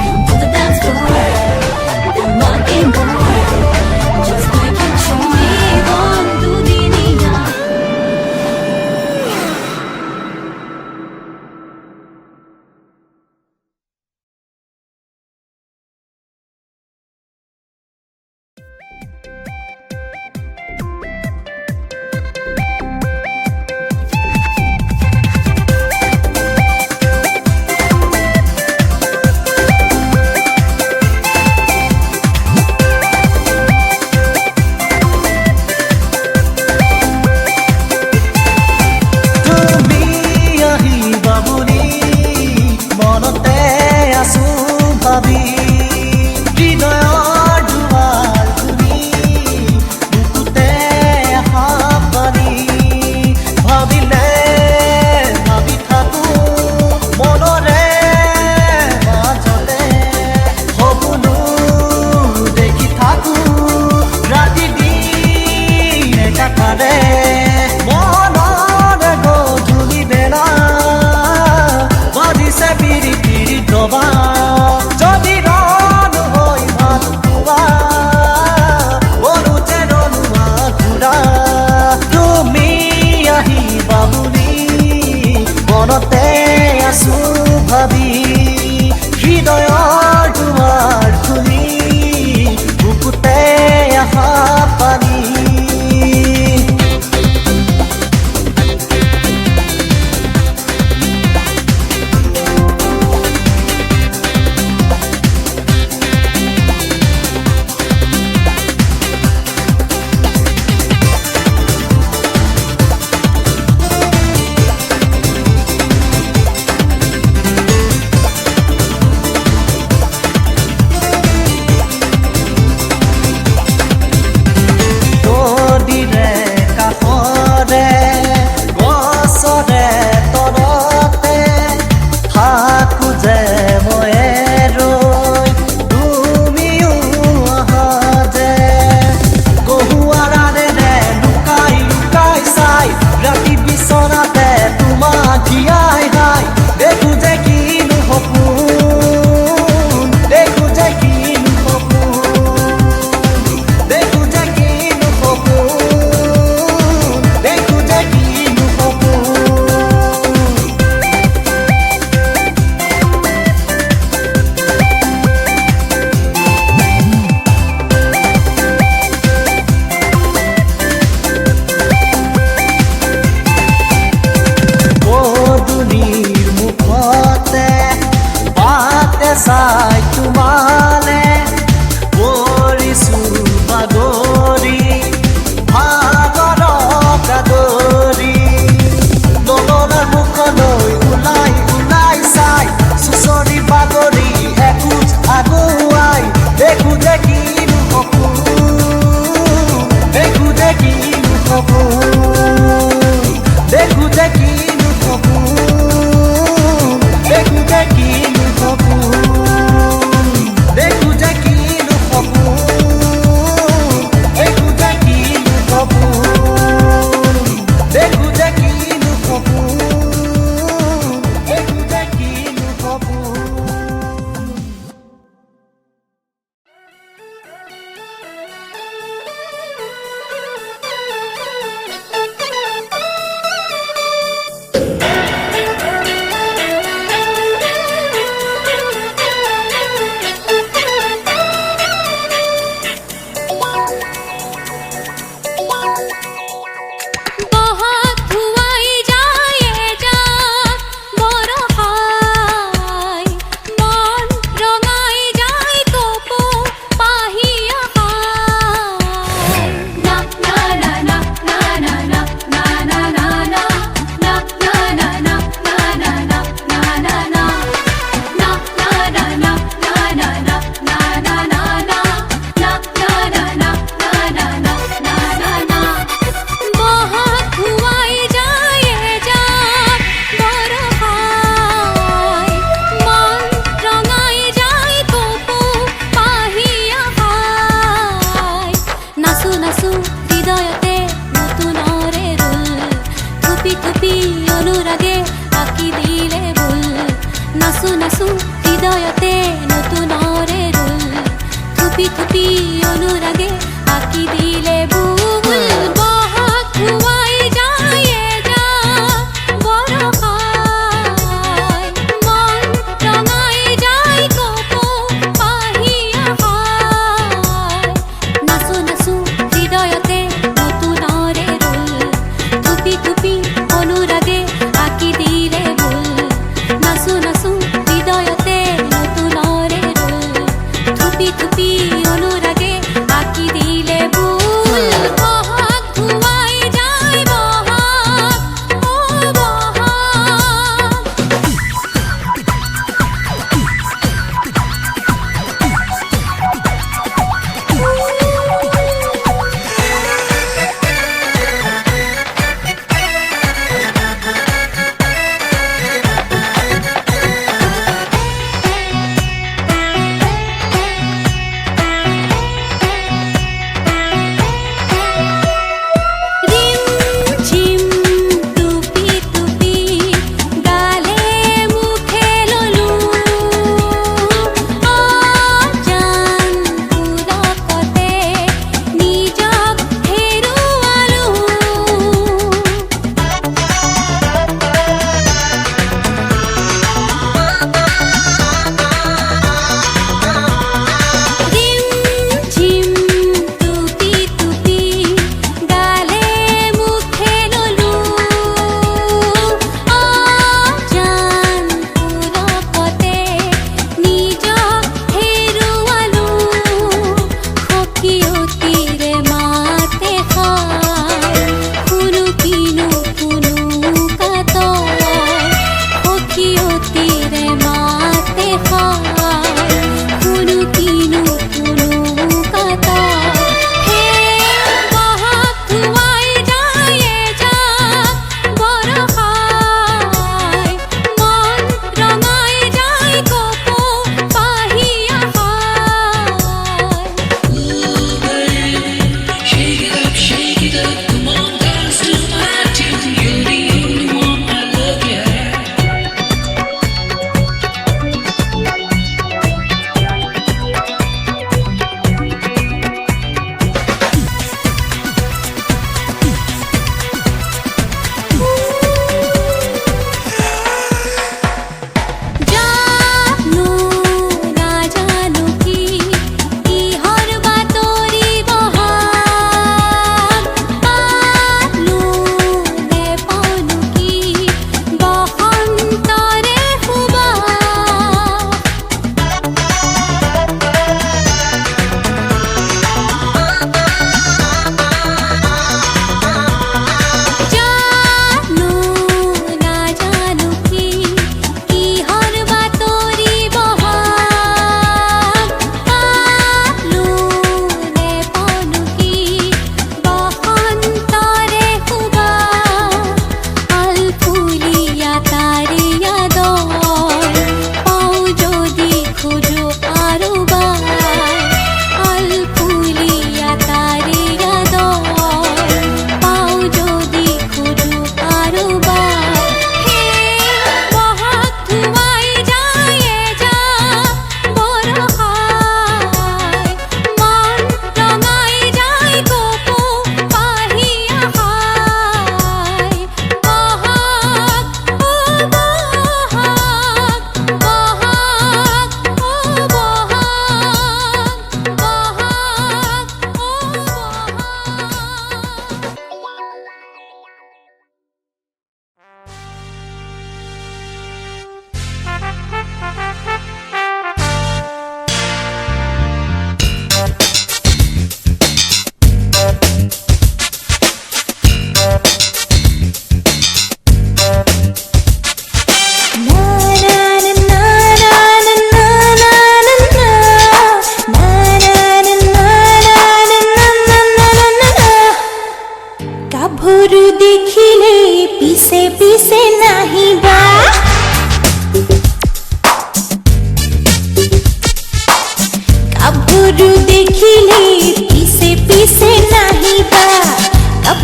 Come to the dance floor. They'll not get more. Just make it sure. জীবন দুদিনিয়া. তুমি আহিবা বুলি মনতে আছো ভাবি হৃদয়ৰ দুৱাৰ তুমি বুকুতে হাঁপানি ভাবিলে ভাবি থাকো মনৰে মাজতে সপোনো দেখি থাকো ৰাতি দিন একাকাৰে মনৰে গধূলি বেলা বাজিছে পিৰি পিৰি ডবা যদি ৰণ হৈ ভাত খোৱা বলোতে ৰনোৱা ঘূৰা তুমি আহিবা বুলি মনতে আছো ভাবি হৃদয়ৰ দুৱাৰ খুলি বুকুতে আহা পানী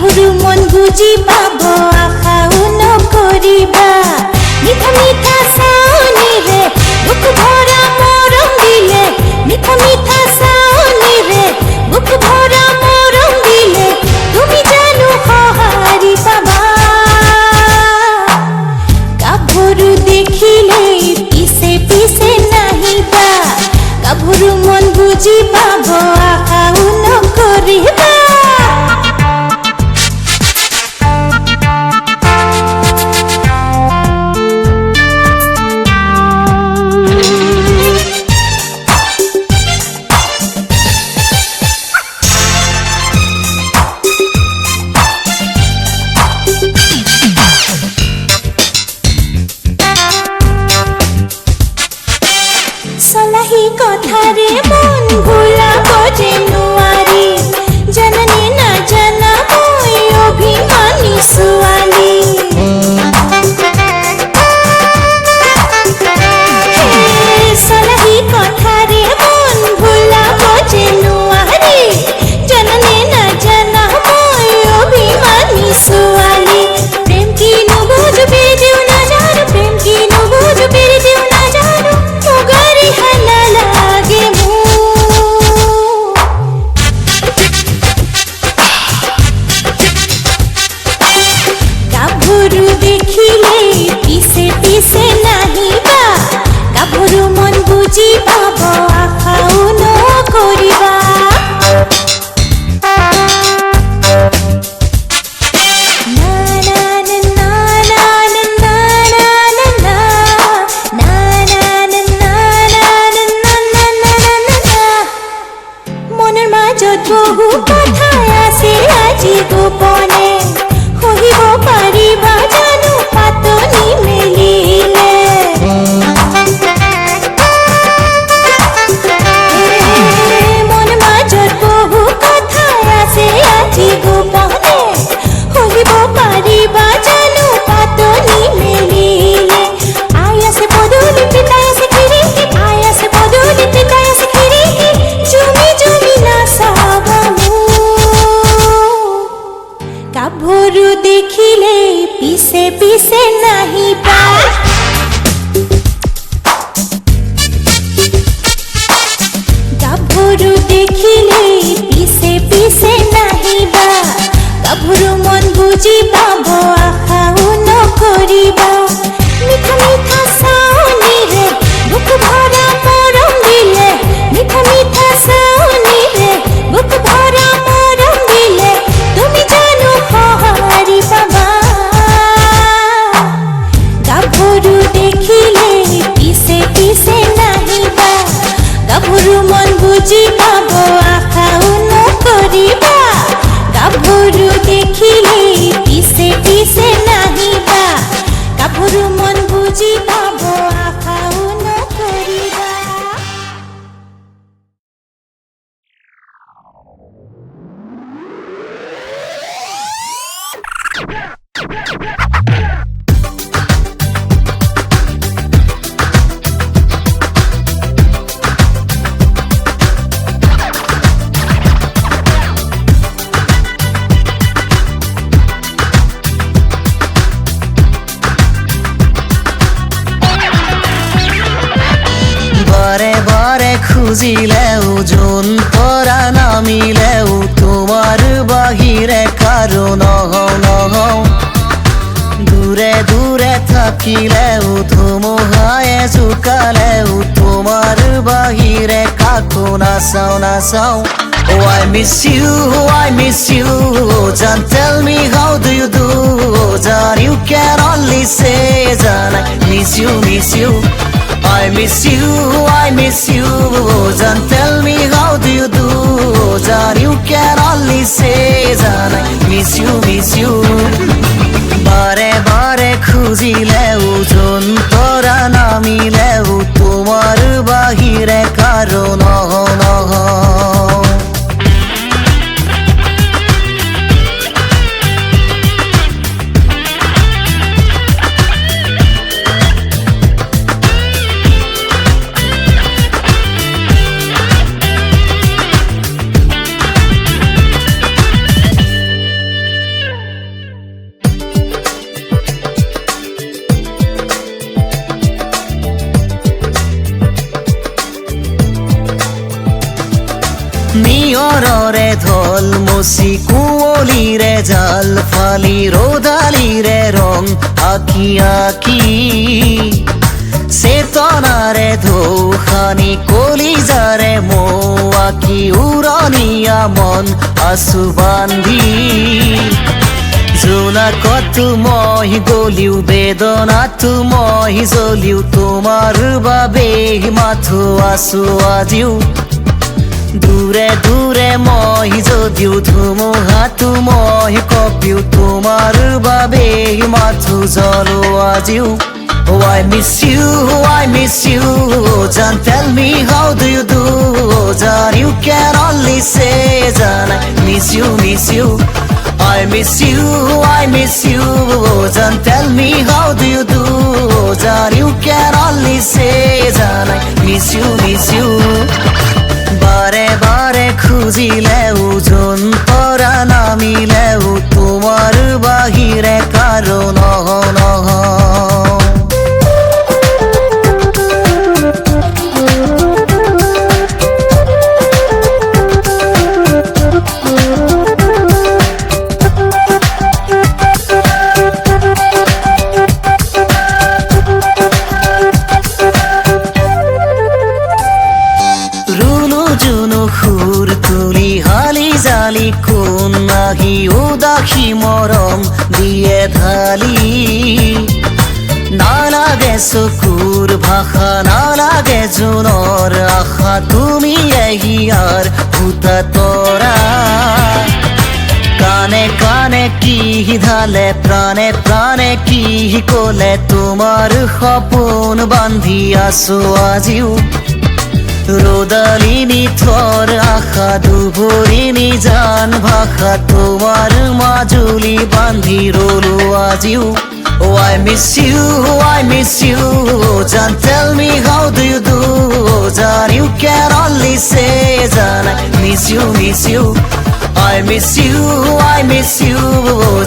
গাভৰু মন বুজি পাব আশাও নকৰিবা মিঠা মিঠা চাউনিৰে বুক ভৰা মৰম দিলে মিঠা মিঠা চাউনিৰে বুক ভৰা মৰম দিলে তুমি জানো সঁহাৰি পাবা গাভৰু দেখিলে পিছে পিছে নাহিবা গাভৰু মন বুজি পাব আশাও নকৰিবা চলাহি কথাৰে মন ভুলাব যে নোৱাৰি জানানে নাজানা মই অভিমানী ছোৱালী চলাহি কথাৰে মন ভুলাব যে নোৱাৰি জানানে নাজানা মই অভিমানী ছোৱালী প্ৰেম কিনো বুজো বেৰি দিও নাজানো প্ৰেম কিনো বুজো বেৰি দিও নাজানো মুগাৰি হালা লাগে গাভৰু দেখিলে পিছে পিছে নাহিবা গাভৰু মন বুজি পাব আশাও নকৰিবা মনৰ মাজত বহু কথা আছে আজি গোপনে সহিব পাৰিবা জানো পাতনি মেলিলে মনৰ মাজত বহু কথা আছে আজি গোপনে সহিব পাৰিবা জানো পাতনি মেলিলে আই আছে পদূলি পিতাই আছে খিৰিকী আই আছে পদূলি পিতাই আছে খিৰিকী জুমি জুমি নাচাবা গাভৰু দেখিলে পিছে পিছে নাহিবা গাভৰু দেখিলে পিছে পিছে নাহিবা গাভৰু মন বুজি পাব আশাও নকৰিবা মিঠা মিঠা চাউনিৰে বুক ভৰা মৰম দিলে মিঠা মিঠা চাউনিৰে বুক ভৰা মৰম দিলে তুমি জানো সঁহাৰি পাবা গাভৰু দেখিলে পিছে পিছে নাহিবা গাভৰু মন বুজি পাব আশাও নকৰিবা গাভৰু দেখিলে পিছে পিছে নাহিবা গাভৰু মন বুজি পাব আশাও নকৰিবা বাৰে বাৰে খুঁজিলেও যোন পৰা নামিলেও তোমাৰ বাহিৰে কাৰো নহওঁ নহওঁ দূৰে দূৰে থাকিলেও ধুমুহায়ে জোকালেও তোমাৰ বাহিৰে কাকো নাচাওঁ নাচাওঁ Oh, I miss you, I miss you. John, tell me how do you do? John, you can only say, John, I miss you, miss you. I miss you, I miss you. John, tell me how do you do? John, you can only say, John, I miss you, miss you. বারে বারে খুঁজিলেও যোন পৰা নামিলেও তোমাৰ বাহিৰে কাৰো নহওঁ নহওঁ তনাৰে ঢল মচি কুঁৱলীৰে জাল ফালি ৰ'দালিৰে ৰং আঁকি আঁকি চেতনাৰে ঢৌ খানি কলিজাৰে মৌ আঁকি উৰণীয়া মন আছো বান্ধি জোনাকতো মই গলিও বেদনাতো মই জ্বলিও তোমাৰ বাবে মাথো আছো আজিও দূৰে দূৰে মই যদিও ধুমুহাতো মই কপিও তোমাৰ বাবে মাথো জ্বলো আজিও Oh, I miss you, I miss you. John, tell me how do you do? John, you can only say, John, I miss you, miss you. I miss you, I miss you. John, tell me how do you do? John, you can only say, John, I miss you, miss you. বারে বারে খুঁজিলেও যোন পৰা নামিলেও তোমাৰ বাহিৰে কাৰো নহ সুৰ তুলি হালি জালি কোন নাহি উদাসী মৰম দিয়ে ঢালি নালাগে চকুৰ ভাষা নালাগে জোনৰ আশা তুমি এহিয়াৰ ভূতা তৰা কানে কানে কি ধালে প্ৰাণে প্ৰাণে কি ক'লে তোমাৰ সপোন বান্ধি আছো আজিও রোদালিনী থর আশা দুভরিনী জান ভাষা তোমার মাজুলি বান্ধি রলো আজিও Oh, I miss you, I miss you. John, tell me how do you do? John, you can only say, John, I miss you, miss you. I miss you, I miss you.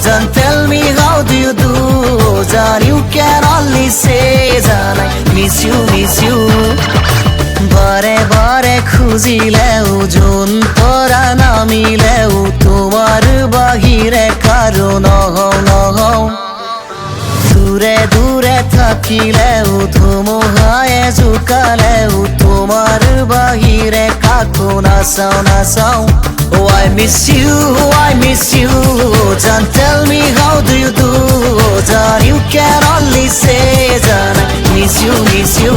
John, tell me how do you do? John, you can only say, John, I miss you, miss you. বারে বারে খুঁজিলেও যোন পৰা নামিলেও তোমাৰ বাহিৰে কাৰো নহও দূৰে দূৰে থাকিলেও ধুমুহায়ে জোকালেও তোমাৰ বাহিৰে কাকো নাচাও Oh, I miss you, I miss you. John, tell me how do you do? John, you can only say, John, I miss you, miss you.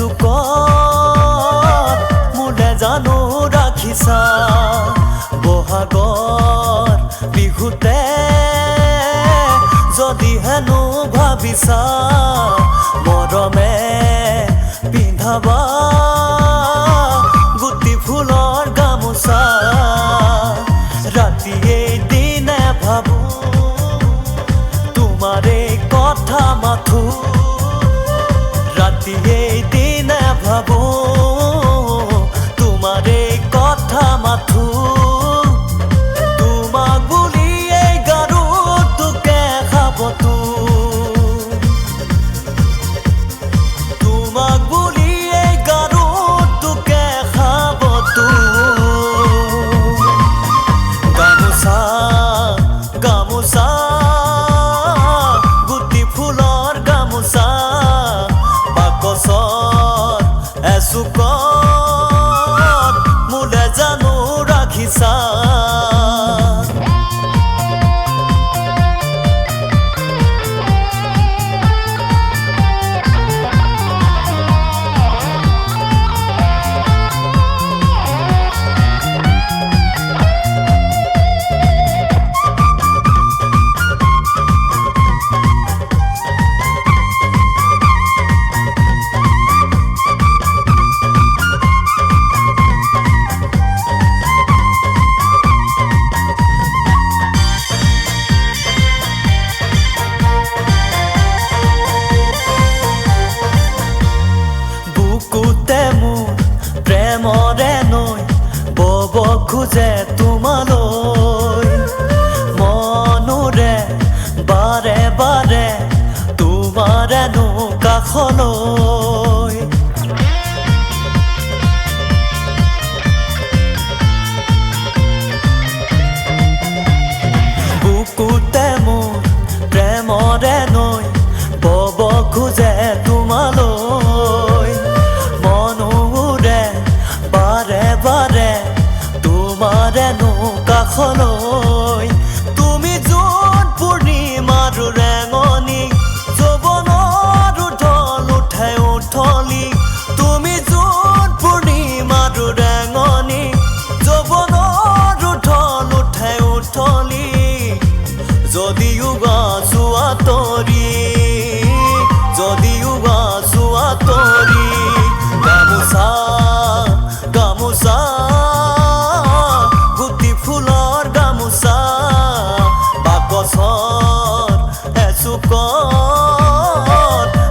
এচুকত মোলে জানো ৰাখিছা বহাগৰ বিহুতে যদি হেনো ভাবিছা মৰমে পিন্ধাবা গুটি ফুলৰ গামোচা ৰাতিয়ে দিনে ভাবো তোমাৰে কথা মাথো ৰাতিয়ে দিনে ভাবো তোমাৰে কথা মাথো তোমাক বুলি এই গাৰুটোকে খাবতো তোমাক বুলি এই গাৰুটোকে খাবতো গামোচা গামোচা গুটি ফুলৰ গামোচা বাকচত এচুকত মোলে জানো ৰাখিছা বুকুতে মোৰ প্ৰেমৰে নৈ বব খোজে তোমালৈ মনোৰে বাৰে বাৰে তোমাৰে নো কাষলৈ বুকুতে মোৰ প্ৰেমৰে নৈ বব খোজে তোমালৈ মনোৰে বাৰে বাৰে তোমাৰে নো কাষলৈ তুমি যোন পূৰ্ণিমাৰ ৰেঙনি যৌৱনৰ ঢল উঠে উঠলি তুমি যোন পূৰ্ণিমাৰ ৰেঙনি যৌৱনৰ ঢল উঠে উঠলি যদিও বাছো আঁতৰি যদিও বাছো আঁতৰি গামোচা গামোচা গুটি ফুলৰ গামোচা বাকচত এচুকত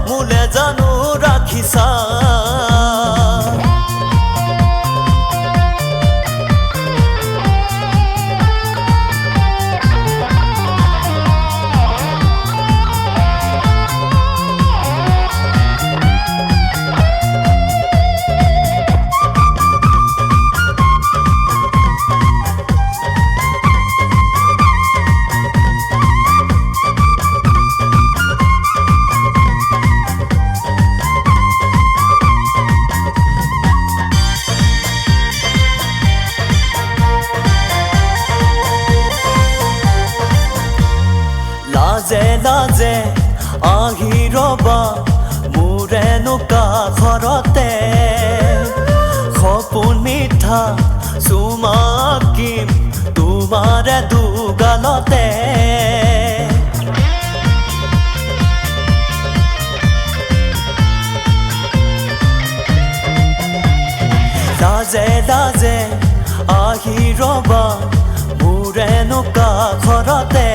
মোলে জানো ৰাখিছা লাজে লাজে আহি ৰবা মোৰে নোকা ঘৰতে সপোন মিঠা চুমাকিম তোমাৰে দুগালতে লাজে লাজে আহি ৰবা মোৰে নোকা ঘৰতে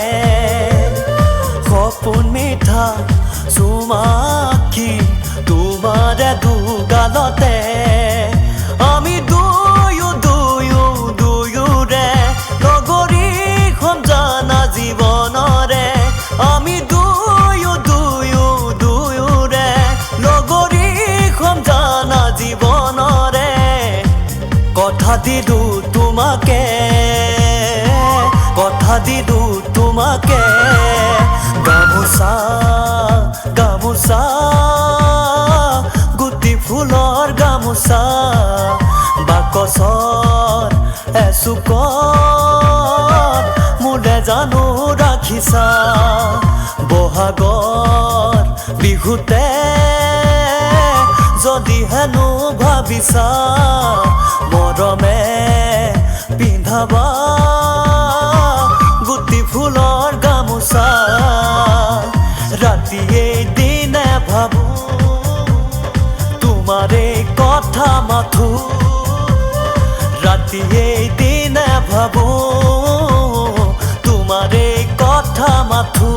সপোন মিঠা চুমাকি তোমাৰে দুগালতে আমি দুয়ো দুয়ো দুয়োৰে লগৰী হম জানা জীৱনৰে আমি দুয়ো দুয়ো দুয়োৰে লগৰী হম জানা জীৱনৰে কথা দিলো তোমাকে কথা দিলো তোমাকে গামোচা গামোচা গুটি ফুলৰ গামোচা বাকচত এচুকত মোলে জানো ৰাখিছা বহাগৰ বিহুতে যদি হেনো ভাবিছা মৰমে পিন্ধাবা গুটি ফুলৰ গামোচা ৰাতিয়ে দিনে ভাবো তোমাৰে কথা মাথো ৰাতিয়ে দিনে ভাবো তোমাৰে কথা মাথো